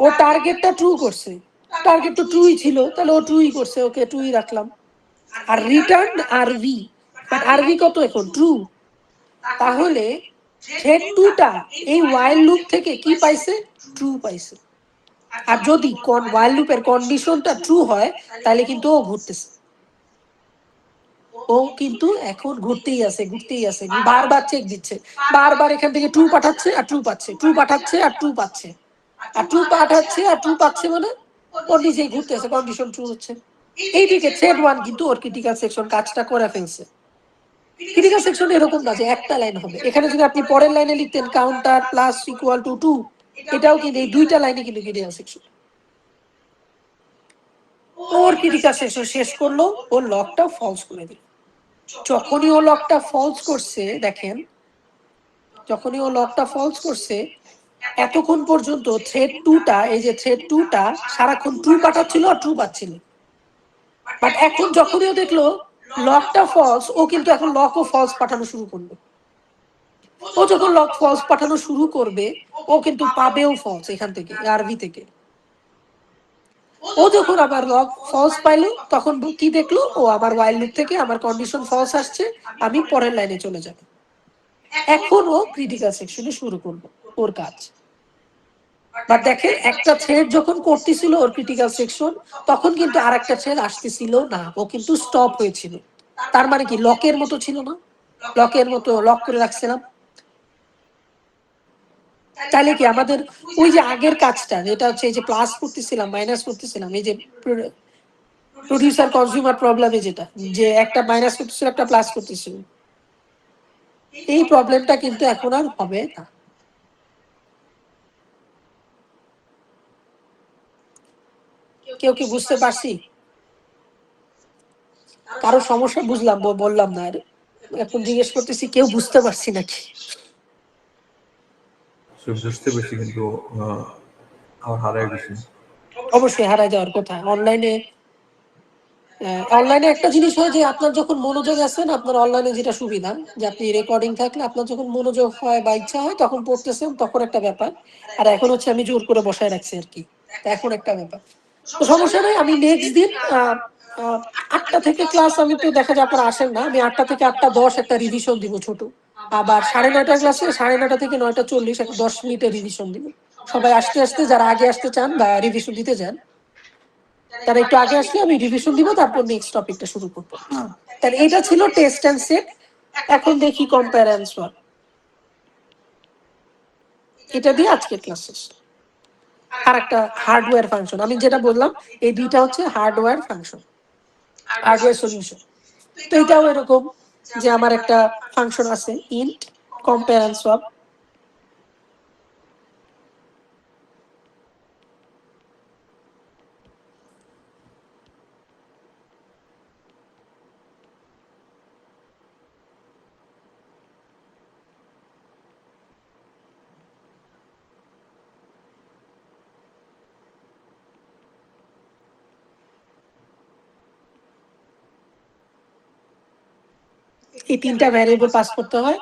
ও টার্গেটটা ট্রু করছে, টার্গেট তো ট্রুই ছিল, তাহলে ও ট্রুই করছে, ওকে ট্রুই রাখলাম, আর রিটার্ন আরভি, বাট আরভি কত এখন ট্রু, তাহলে থ্রেড 2টা এই ওয়াইল লুপ থেকে কি পাইছে, ট্রু পাইছে, আর যদি ওয়াইল লুপের কন্ডিশনটা ট্রু হয় তাহলে কিন্তু ও ঘুরতেছে, ও কিন্তু এখন ঘুরতেই আছে ঘুরতেই আছে, বারবার চেক দিচ্ছে, বারবার এখান থেকে ট্রু পাঠাচ্ছে আর ট্রু পাচ্ছে, ট্রু পাঠাচ্ছে আর ট্রু পাচ্ছে, আর ট্রু পাঠাচ্ছে আর ট্রু পাচ্ছে, মানে ওর নিজেই ঘুরতেছে, কন্ডিশন ট্রু হচ্ছে। এইদিকে থ্রেড 1 কিন্তু ওর ক্রিটিক্যাল সেকশন কাজটা করে ফেলছে। ক্রিটিক্যাল সেকশন এরকম না যে একটা লাইন হবে, এখানে যদি আপনি পরের লাইনে লিখতেন কাউন্টার প্লাস ইকুয়াল টু 2, এটাও কিন্তু এই দুইটা লাইনে কিন্তু ক্রিটিক্যাল সেকশন। ওর ক্রিটিক্যাল সেকশন শেষ করলো, ওর লকটা ফলস করে দিল, যখনই ও লকটা ফলস করছে, দেখেন যখনই ও লকটা ফলস করছে, এতক্ষণ পর্যন্ত থ্রেড 2টা, এই যে থ্রেড 2টা সারাক্ষণ ট্রু পাঠাচ্ছিল আর ট্রু পাচ্ছিল, বাট এখন যখনই ও দেখলো লকটা ফলস, ও কিন্তু এখন লকও ফলস পাঠানো শুরু করলো, ও যখন লক ফলস পাঠানো শুরু করবে, ও কিন্তু পাবেও ফলস এখান থেকে আরবি থেকে, ও যখন আবার লক ফলস পাইলো তখন কি দেখলো, ও আবার ওয়াইল লুপ থেকে আমার কন্ডিশন ফলস আসছে, আমি পরের লাইনে চলে যাব, এখন ও ক্রিটিক্যাল সেকশনে শুরু করবো ওর কাজ। বাট দেখেন একটা থ্রেড যখন করতেছিল ওর ক্রিটিক্যাল সেকশন, তখন কিন্তু আর একটা থ্রেড আসতেছিল না, ও কিন্তু স্টপ হয়েছিল, তার মানে কি লকের মতো ছিল না, লকের মতো লক করে রাখছিলাম, তাহলে কি আমাদের ওই যে আগের কাজটা যেটা হচ্ছে এই যে প্লাস করতেছিলাম মাইনাস করতেছিলাম, এই যে প্রডিউসার কনজিউমার প্রবলেমে যেটা, যে একটা মাইনাস করতেছিল একটা প্লাস করতেছিল, এই প্রবলেমটা কিন্তু এখন আর হবে না। কেউ কি বুঝতে পারছি, কারো সমস্যা বুঝলাম বললাম না, আর এখন জিজ্ঞেস করতেছি কেউ বুঝতে পারছি নাকি, বুঝতে পেরেছি কিন্তু আমার হারায় গেছি। অবশ্যই হারায় যাওয়ার কথা। অনলাইনে অনলাইনে একটা জিনিস হয় যে আপনার যখন মনোযোগ আছে না, আপনার অনলাইনে যেটা সুবিধা যে আপনি রেকর্ডিং থাকলে আপনার যখন মনোযোগ হয় বা ইচ্ছা হয় তখন পড়তেছেন, তখন একটা ব্যাপার, আর এখন হচ্ছে আমি জোর করে বসায় রাখছি আর কি, এখন একটা ব্যাপার। তো সমস্যা নেই, আমি নেক্সট দিন 8টা থেকে ক্লাস, আমি তো দেখা যায় আপনারা আসেন না, আমি 8টা থেকে 8টা 10 একটা রিভিশন দিব ছোট, আবার 9:30 ক্লাসে 9:30 থেকে 9:40 একটা 10 মিনিটের রিভিশন দিব। সবাই আসতে আসতে যারা আগে আসতে চান বা রিভিশন দিতে চান তারা একটু আগে আসলে আমি রিভিশন দিব, তারপর নেক্সট টপিকটা শুরু করব। তাহলে এটা ছিল টেস্ট এন্ড সেট। এখন দেখি কম্পেয়ার অ্যান্সার, এটা দিয়ে আজকের ক্লাস শেষ। আর একটা হার্ডওয়্যার ফাংশন, আমি যেটা বললাম এই দুইটা হচ্ছে হার্ডওয়্যার ফাংশন, হার্ডওয়্যার সলিউশন। তো এটাও এরকম যে আমার একটা ফাংশন আছে ইন্ট কম্পেয়ার এন্ড সোয়াপ, এই তিনটা ভ্যারিয়েবল পাস করতে হয়।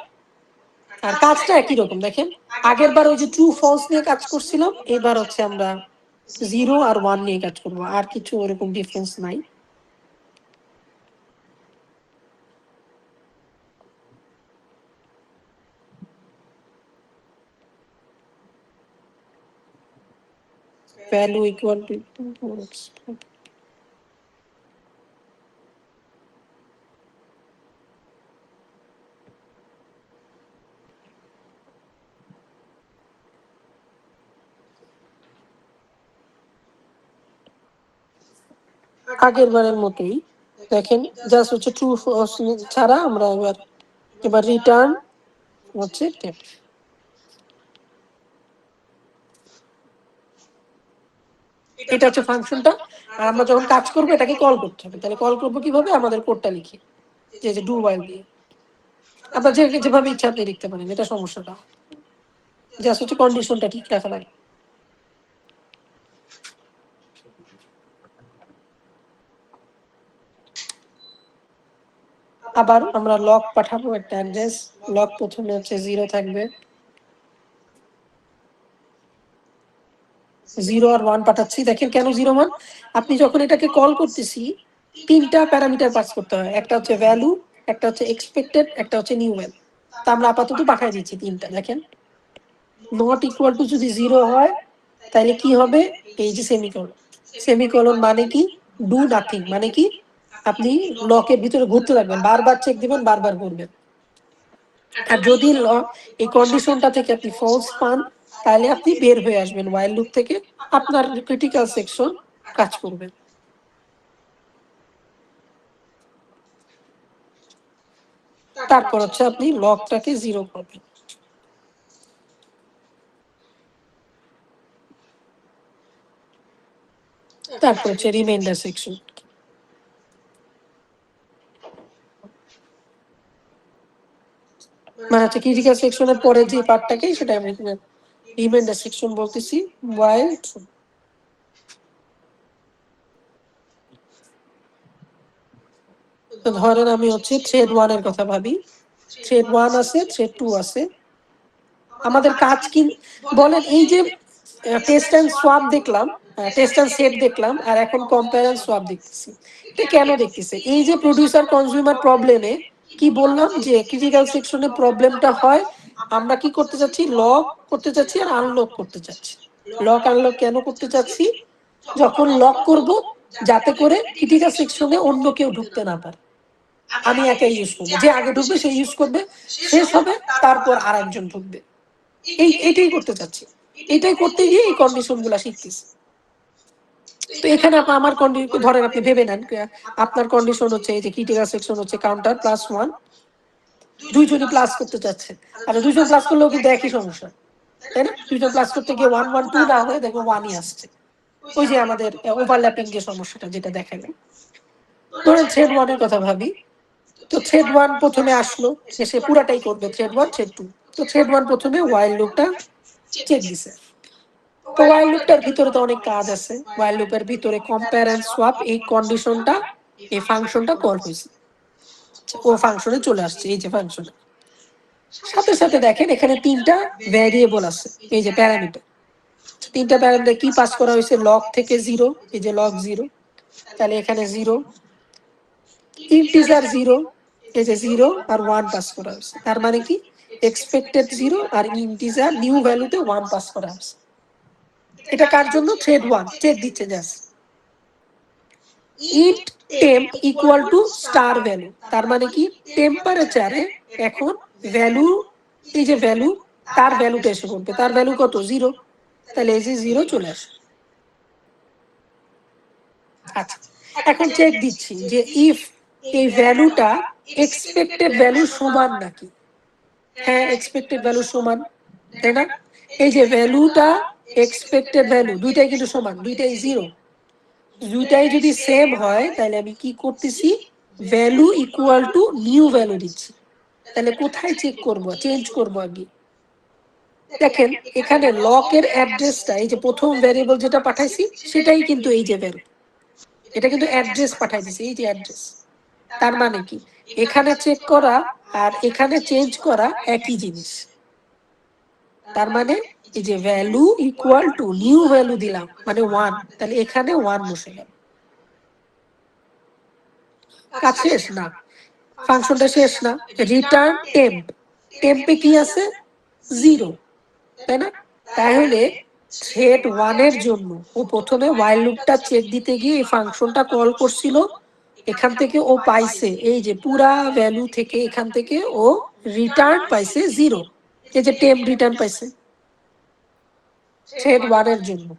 আর কাজটা একই রকম, দেখেন আগের বার ওই যে ট্রু ফলস নিয়ে কাজ করছিলাম, এবার হচ্ছে আমরা 0 আর 1 নিয়ে কাজ করবো, আর কিছু ওরকম ডিফারেন্স নাই। value equal to আগের বারের মতোই দেখেন, জাস্ট হচ্ছে ট্রু ফলস ছাড়া আমরা এবার রিটার্ন হচ্ছে টেপ। এটা হচ্ছে ফাংশনটা, আর আমরা যখন কাজ করবো এটাকে কল করতে হবে। তাহলে কল করবো কিভাবে, আমাদের কোডটা লিখে যে ডু ওয়াইল দিয়ে। আপনার যেভাবে ইচ্ছা আপনি লিখতে পারেন, এটা সমস্যাটা জাস্ট হচ্ছে কন্ডিশনটা ঠিক রাখা লাগে। আবার আমরা লক পাঠাবো একটা অ্যাড্রেস, লক প্রথমে হচ্ছে 0 থাকবে, 0 আর 1 পাঠাচ্ছি। দেখেন কেন 0 1, আপনি যখন এটাকে কল করতেছি তিনটা প্যারামিটার পাস করতে হয়, একটা হচ্ছে ভ্যালু, একটা হচ্ছে এক্সপেক্টেড, একটা হচ্ছে নিউ ভ্যালু। তা আমরা আপাতত পাঠাই দিচ্ছি তিনটা। দেখেন নট ইকুয়াল টু যদি 0 হয় তাহলে কি হবে, এই যে সেমিকোলন। সেমিকোলন মানে কি, ডু নাথিং মানে কি, আপনি লকের ভিতরে ঘুরতে থাকবেন, বারবার চেক দিবেন, বারবার করবেন। আর যদি এই কন্ডিশনটা থেকে আপনি ফলস পান তাহলে আপনি বের হয়ে আসবেন ওয়াইল লুপ থেকে, আপনার ক্রিটিক্যাল সেকশন কাজ করবে। তারপর হচ্ছে আপনি লকটাকে 0 করবেন। তারপর হচ্ছে রিমাইন্ডার সেকশন। মানে হচ্ছে ক্রিটিক্যাল সেকশনের পরে যে পার্টটাকে, সেটা আমি রিমাইন্ডার সেকশন বলতেছি। ওয়াইল ট্রু। তো ধরেন আমি হচ্ছে থ্রেড 1 এর কথা ভাবি, থ্রেড 1 আছে, থ্রেড 2 আছে। আমাদের কাজ কি বলেন, এই যে টেস্ট এন্ড সোয়াপ দেখলাম, টেস্ট এন্ড সেট দেখলাম, আর এখন কম্পেয়ার এন্ড সোয়াপ দেখতেছি। এটা কেন দেখতেছে, এই যে প্রোডিউসার কনজিউমার প্রবলেমে কি বললাম যে ক্রিটিক্যাল সেকশনে প্রবলেমটা হয়, আমরা কি করতে চাচ্ছি, লক করতে চাচ্ছি আর আনলক করতে চাচ্ছি। লক আনলক কেন করতে চাচ্ছি, যখন লক করব যাতে করে ক্রিটিক্যাল সেকশনে অন্য কেউ ঢুকতে না পারে, আমি একাই ইউজ করবো, যে আগে ঢুকবে সে ইউজ করবে, শেষ হবে তারপর আর একজন ঢুকবে। এইটাই করতে চাচ্ছি, এটাই করতে গিয়ে এই কন্ডিশন গুলা শিখতেছি। তো এখানে আমার কন্ডিশন ধরেন, আপনি ভেবে নেন আপনার কন্ডিশন হচ্ছে এই যে ক্রিটিক্যাল সেকশন হচ্ছে কাউন্টার +1, দুইজনই প্লাস করতে চাচ্ছে, আর দুইজন প্লাস করলেও কিন্তু একই সমস্যা, তাই না? দুইজন প্লাস করতে গিয়ে 1 1 2 না হয়ে দেখবো 1ই আসছে, ওই যে আমাদের ওভারল্যাপিং যে সমস্যাটা যেটা দেখাবে। ধরেন থ্রেড 1 এর কথা ভাবি, তো থ্রেড 1 প্রথমে আসলো, সে পুরাটাই করবে, থ্রেড 1 থ্রেড 2। তো থ্রেড 1 প্রথমে ওয়াইল লুপটা চেক দিছে। তো ওয়াইল লুপটার ভিতরে তো অনেক কাজ আছে, ওয়াইল লুপের ভিতরে কম্পেয়ার এন্ড সোয়াপ, এই কন্ডিশনটা, এই ফাংশনটা কল হয়েছে, ও ফাংশনে চলে আসছে, এই যে ফাংশন। সাথে সাথে দেখেন এখানে তিনটা ভ্যারিয়েবল আছে, এই যে প্যারামিটার, তিনটা প্যারামিটার কি পাস করা হয়েছে, লগ থেকে 0, এই যে লগ 0, তাহলে এখানে 0, ইন্টিজার 0, এই যে 0 আর 1 পাস করা হয়েছে, তার মানে কি এক্সপেক্টেড 0 আর ইন্টিজার নিউ ভ্যালুতে 1 পাস করা হয়েছে। এটা কার জন্য, থ্রেড 1 চেক দিচ্ছে just int temp equal to star value, তার মানে কি টেম্পারেচারে এখন ভ্যালু, এই যে ভ্যালু, তার ভ্যালুটা এসে পড়বে, তার ভ্যালু কত, 0, তাহলে এই যে 0 চলে আসে। আচ্ছা, এখন চেক দিচ্ছি যে ইফ এই ভ্যালুটা এক্সপেক্টেড ভ্যালু সমান নাকি? হ্যাঁ, এক্সপেক্টেড ভ্যালু সমান, তাই না? এই যে ভ্যালুটা, এক্সপেক্টেড ভ্যালু দুইটাই কিন্তু সমান, দুইটাই 0। দুইটাই যদি সেম হয় তাহলে আমি কি করতেছি, value equal to new value দিচ্ছি। তাহলে কোথায় চেক করব, চেঞ্জ করব আগে? দেখেন এখানে লকের অ্যাড্রেসটা, এই যে প্রথম ভ্যারিয়েবল যেটা পাঠাইছি সেটাই কিন্তু এই যে ভ্যালু, এটা কিন্তু অ্যাড্রেস পাঠাই দিছে, এই যে অ্যাড্রেস। তার মানে কি এখানে চেক করা আর এখানে চেঞ্জ করা একই জিনিস। তার মানে এই যে value equal to new value দিলাম মানে 1, তাহলে এখানে 1 বসে গেল। কাজ শেষ না, ফাংশনটা শেষ না। রিটার্ন টেম্প, টেম্পে কি আছে, 0, তাই না? তাহলে থ্রেড 1 এর জন্য ও প্রথমে while লুপটা চেক দিতে গিয়ে এই ফাংশনটা কল করছিল, এখান থেকে ও পাইছে এই যে পুরা ভ্যালু থেকে, এখান থেকে ও রিটার্ন পাইছে 0, এই যে টেম্প রিটার্ন পাইছে থ্রেড 1 এর জন্য।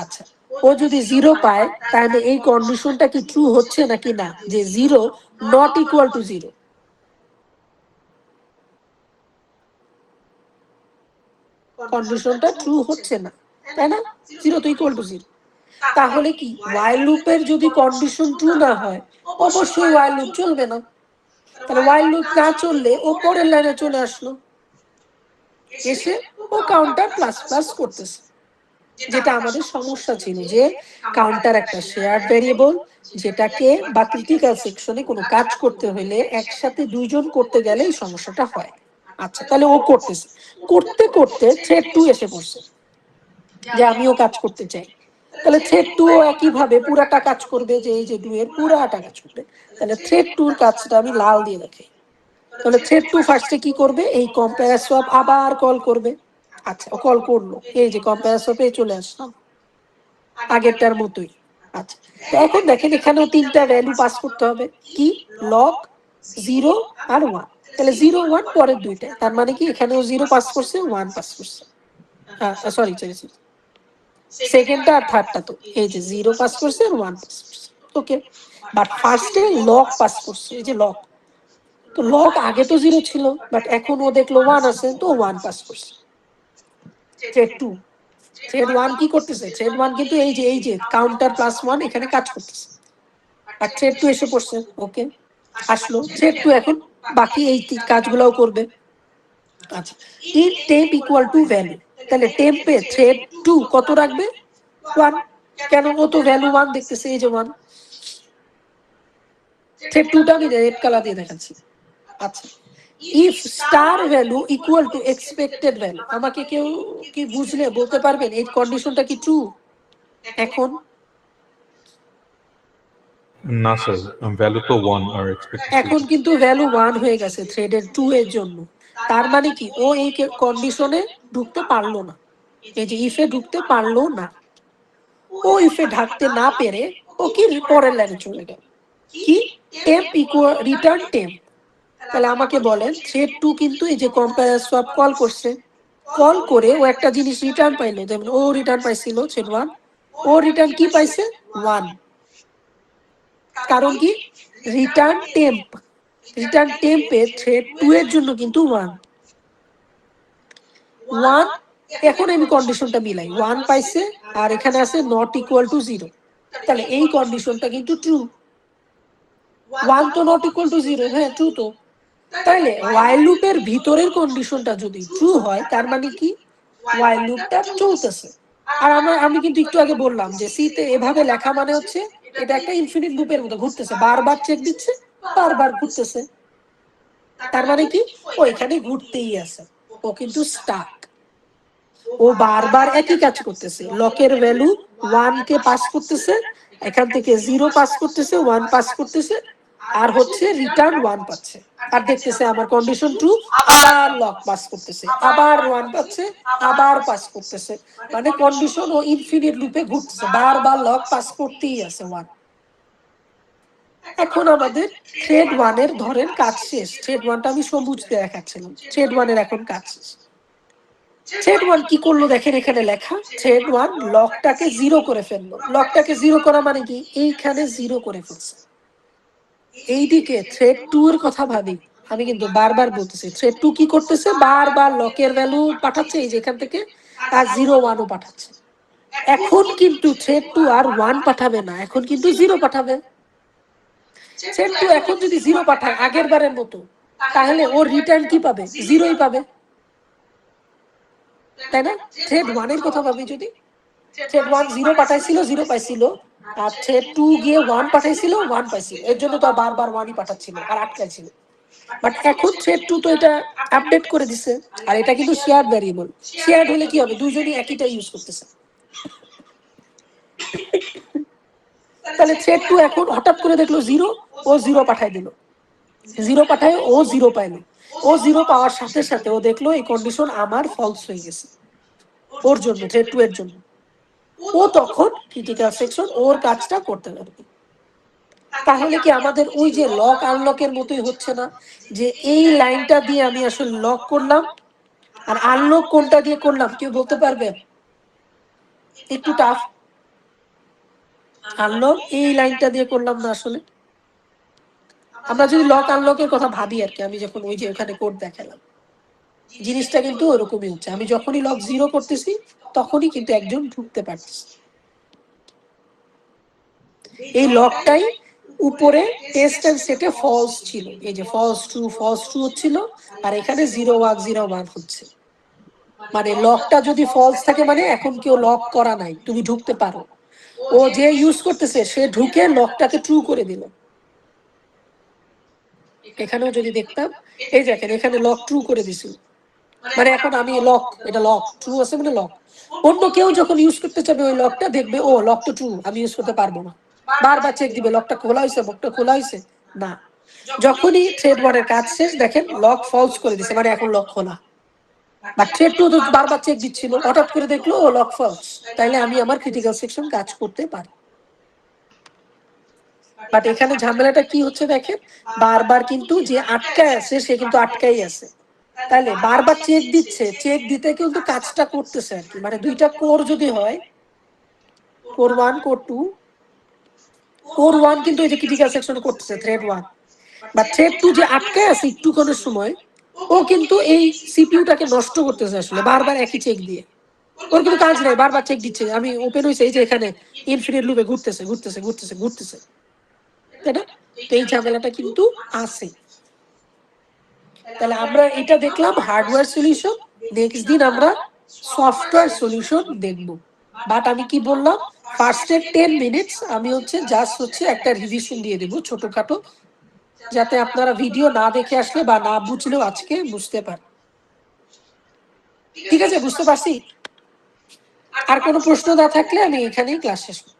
আচ্ছা, ও যদি 0 পায় তাহলে এই কন্ডিশনটা কি ট্রু হচ্ছে নাকি না, যে 0 নট ইকুয়াল টু 0? কন্ডিশনটা ট্রু হচ্ছে না, তাই না? 0 তো ইকুয়াল টু 0। তাহলে কি while লুপের যদি কন্ডিশন ট্রু না হয় অবশ্যই while লুপ চলবে না। তাহলে while লুপ না চললে ও পরের লাইনে চলে আসলো, এসে ও কাউন্টার প্লাস প্লাস করতেছে। যেটা আমাদের সমস্যা ছিল, যে কাউন্টার একটা শেয়ার্ড ভেরিয়েবল, যেটাকে বা ক্রিটিক্যাল সেকশনে কোনো কাজ করতে হলে একসাথে দুইজন করতে গেলে এই সমস্যাটা হয়। আচ্ছা, তাহলে ও করতেছে, করতে করতে থ্রেড 2 এসে পড়ছে যে আমিও কাজ করতে চাই। তাহলে থ্রেড 2 একইভাবে পুরাটা কাজ করবে, যে এই যে 2 এর পুরাটা কাজ করবে। তাহলে থ্রেড 2 এর কাজটা আমি লাল দিয়ে রাখি। তাহলে থ্রেড 2 ফার্স্টে কি করবে, এই কম্পেয়ার সোয়াপ আবার কল করবে। আচ্ছা, ও কল করলো, এই যে কম্পেয়ার সোয়াপে চলে আসলাম আগেরটার মতোই। আচ্ছা, তো এখন দেখেন এখানেও 3টা ভ্যালু পাস করতে হবে, কি লগ 0 আর 1। তাহলে 0 1 পরের দুইটা, তার মানে কি এখানেও 0 পাস করছে, 1 পাস করছে। সরি সরি সরি, সেকেন্ডটা আর থার্ডটা তো এই যে 0 পাস করছে আর 1 পাস করছে, ওকে। বাট ফার্স্টে লগ পাস করছে, এই যে লগ। তো লগ আগে তো 0 ছিল, বাট এখন ও দেখলো 1 আছে, তো 1 পাস করছে। থ্রেড 2, থ্রেড 1 কি করতেছে, থ্রেড 1 কিন্তু এই যে কাউন্টার প্লাস 1 এখানে কাজ করতেছে। আর থ্রেড 2 এসে পড়ছে, ওকে আসলো। থ্রেড 2 এখন বাকি এই কাজগুলোও করবে। আচ্ছা, int temp equal to value, তাহলে টেম্পে থ্রেড 2 কত রাখবে, 1। কেন, ও তো ভ্যালু 1 দেখতেছে, এই যে 1। থ্রেড 2টা আমি রেড কালার দিয়ে দেখাচ্ছি। আচ্ছা, if star value equal to expected value, আমাকে কেউ কি বুঝলে বলতে পারবেন এই কন্ডিশনটা কি ট্রু? এখন না স্যার, ভ্যালু তো 1 আর এক্সপেক্টেড এখন কিন্তু ভ্যালু 1 হয়ে গেছে থ্রেডের 2 এর জন্য। তার মানে কি ও এই কন্ডিশনে ঢুকতে পারলো না, এই যে ইফে ঢুকতে পারলো না। ও ইফে ঢাকতে না পেরে ও কি পরের লাইনে চলে গেল, কি টেম্প ইকুয়াল রিটার্ন টেম্প। তাহলে আমাকে বলেন থ্রেড 2 কিন্তু এই যে কম্পেয়ার সোয়াপ কল করছে, কল করে ও একটা জিনিস রিটার্ন পাইলো, যেমন ও রিটার্ন পাইছিল থ্রেড 1, ও রিটার্ন কি পাইছে 1। কারণ কি রিটার্ন টেম্প, রিটার্ন টেম্পে থ্রেড 2 এর জন্য কিন্তু 1 1। এখন আমি কন্ডিশনটা মিলাই, 1 পাইছে আর এখানে আছে নট ইকুয়াল টু 0, তাহলে এই কন্ডিশনটা কিন্তু ট্রু। 1 তো নট ইকুয়াল টু 0, হ্যাঁ ট্রু তো। তাহলে while লুপের ভিতরের কন্ডিশনটা যদি ট্রু হয় তার মানে কি while লুপটা চলতেছে। আর আমি কিন্তু একটু আগে বললাম যে সি তে এভাবে লেখা মানে হচ্ছে এটা একটা ইনফিনিট লুপের মতো ঘুরতেছে, বারবার চেক দিচ্ছে, বারবার ঘুরতেছে। তার মানে কি ও এখানে ঘুরতেই আছে, ও কিন্তু স্টাক। ও বারবার একই কাজ করতেছে, লকের ভ্যালু 1 কে পাস করতেছে, এখান থেকে 0 পাস করতেছে, 1 পাস করতেছে, আর হচ্ছে রিটার্ন 1 পাচ্ছে। আর দেখতেছে আমার কন্ডিশন ট্রু, আবার লক পাস করতেছে, আবার 1 পাচ্ছে, আবার পাস করতেছে। মানে কন্ডিশন ও ইনফিনিট লুপে ঘুরতেছে, বারবার লক পাস করতেই আছে 1। এখন আমাদের থ্রেড 1 এর ধরেন কাজ শেষ, থ্রেড 1টা আমি সবুজ দিয়ে দেখাচ্ছিলাম, থ্রেড 1 এর এখন কাজ শেষ। থ্রেড 1 কি করলো দেখেন এখানে লেখা, থ্রেড 1 লকটাকে 0 করে ফেললো। লকটাকে 0 করা মানে কি এইখানে 0 করে ফেলছে। এইদিকে থ্রেড 2 এর কথা ভাবি, আমি কিন্তু বারবার বলতেছি থ্রেড 2 কি করতেছে, বারবার লকের ভ্যালু পাঠাচ্ছে এই যে এখান থেকে, আর 0 1ও পাঠাচ্ছে। এখন কিন্তু থ্রেড 2 আর 1 পাঠাবে না, এখন কিন্তু 0 পাঠাবে। থ্রেড 2 এখন যদি 0 পাঠায় আগের বারের মতো, তাহলে ওর রিটার্ন কি পাবে, 0ই পাবে, তাই না? থ্রেড 1 এর কথা ভাবি, যদি থ্রেড 1 0 পাঠাইছিল, 0 পাইছিল, আর থ্রেড 2 গিয়ে 1 পাঠাইছিল, 1 পাইছিল, এর জন্য তো বারবার 1ই পাঠাচ্ছিল আর আটকাইছিল। বাট এখন থ্রেড 2 তো এটা আপডেট করে দিছে, আর এটা কিন্তু শেয়ার্ড ভ্যারিয়েবল। শেয়ার্ড হলে কি হবে, দুইজনই একইটা ইউজ করতেছে। তাহলে থ্রেড 2 এখন হঠাৎ করে দেখলো 0, ও 0 পাঠাই দিল, 0 পাঠায় ও 0 পাইলো। ও 0 পাওয়ার সাথে সাথে ও দেখলো এই কন্ডিশন আমার ফলস হয়ে গেছে ওর জন্য, থ্রেড 2 এর জন্য। ও তখন ক্রিটিক্যাল সেকশন ওর কাজটা করতে পারবে। তাহলে কি আমাদের ওই যে লক আনলকের মতোই হচ্ছে না, যে এই লাইনটা দিয়ে আমি আসলে লক করলাম, আর আনলক কোনটা দিয়ে করলাম কেউ বলতে পারবে? একটু টাফ। আনলক এই লাইনটা দিয়ে করলাম না আসলে। আমরা যদি লক আনলকের কথা ভাবি আর কি, আমি যখন ওই যে ওখানে কোড দেখালাম, জিনিসটা কিন্তু ওরকমই হচ্ছে। আমি যখনই লক 0 করতেছি তখনই কিন্তু একজন ঢুকতে পারতেছে। এই লকটাই উপরে টেস্ট এন্ড সেটে ফলস ছিল, এই যে ফলস ট্রু হচ্ছিল, আর এখানে 0 1 0 1 হচ্ছে। মানে লকটা যদি ফলস থাকে মানে এখন কেউ লক করা নাই, তুমি ঢুকতে পারো। ও যে ইউজ করতেছে সে ঢুকে লকটাকে ট্রু করে দিল। এখানেও যদি দেখতাম, এই দেখেন এখানে লক ট্রু করে দিছিল, মানে এখন আমি লক, এটা লক ট্রু আছে মানে লক। অন্য কেউ যখন ইউজ করতে চাবে ওই লকটা, দেখবে ও লক তো ট্রু, আমি ইউজ করতে পারবো না, বারবার চেক দিবে লকটা খোলা হয়েছে, লকটা খোলা হয়েছে না। যখনই থ্রেড 1 এর কাজ শেষ, দেখেন লক ফলস করে দিছে, মানে এখন লক খোলা। বা থ্রেড 2 তো বারবার চেক দিচ্ছিল, হঠাৎ করে দেখলো ও লক ফলস, তাইলে আমি আমার ক্রিটিক্যাল সেকশন কাজ করতে পারি। বাট এখানে ঝামেলাটা কি হচ্ছে দেখেন, বারবার কিন্তু যে আটকায় আছে সে কিন্তু আটকাই আছে। তাহলে বারবার চেক দিচ্ছে, চেক দিতে কিন্তু কাজটা করতেছে আর কি। মানে দুইটা কোর যদি হয়, কোর 1 কোর 2, কোর 1 কিন্তু এই যে ক্রিটিক্যাল সেকশন করতেছে থ্রেড 1, বা থ্রেড 2 যে আটকায় আছে একটুক্ষণের সময়, ও কিন্তু এই সিপিইউটাকে নষ্ট করতেছে আসলে বারবার একই চেক দিয়ে। ওর কিন্তু কাজ নাই, বারবার চেক দিচ্ছে, আমি ওপেন হয়েছে এই যে এখানে ইনফিনিট লুপে ঘুরতেছে ঘুরতেছে ঘুরতেছে ঘুরতেছে, তাই না? তো এই ঝামেলাটা কিন্তু আছে। তাহলে আমরা এটা দেখলাম হার্ডওয়্যার সলিউশন, নেক্সট দিন আমরা সফটওয়্যার সলিউশন দেখব। বাট আমি কি বললাম, ফার্স্টের 10 মিনিটস আমি জাস্ট একটা রিভিশন দিয়ে দেবো ছোটখাটো, যাতে আপনারা ভিডিও না দেখে আসলে বা না বুঝলেও আজকে বুঝতে পারেন। ঠিক আছে, বুঝতে পারছি। আর কোনো প্রশ্ন না থাকলে আমি এখানেই ক্লাস শেষ করব।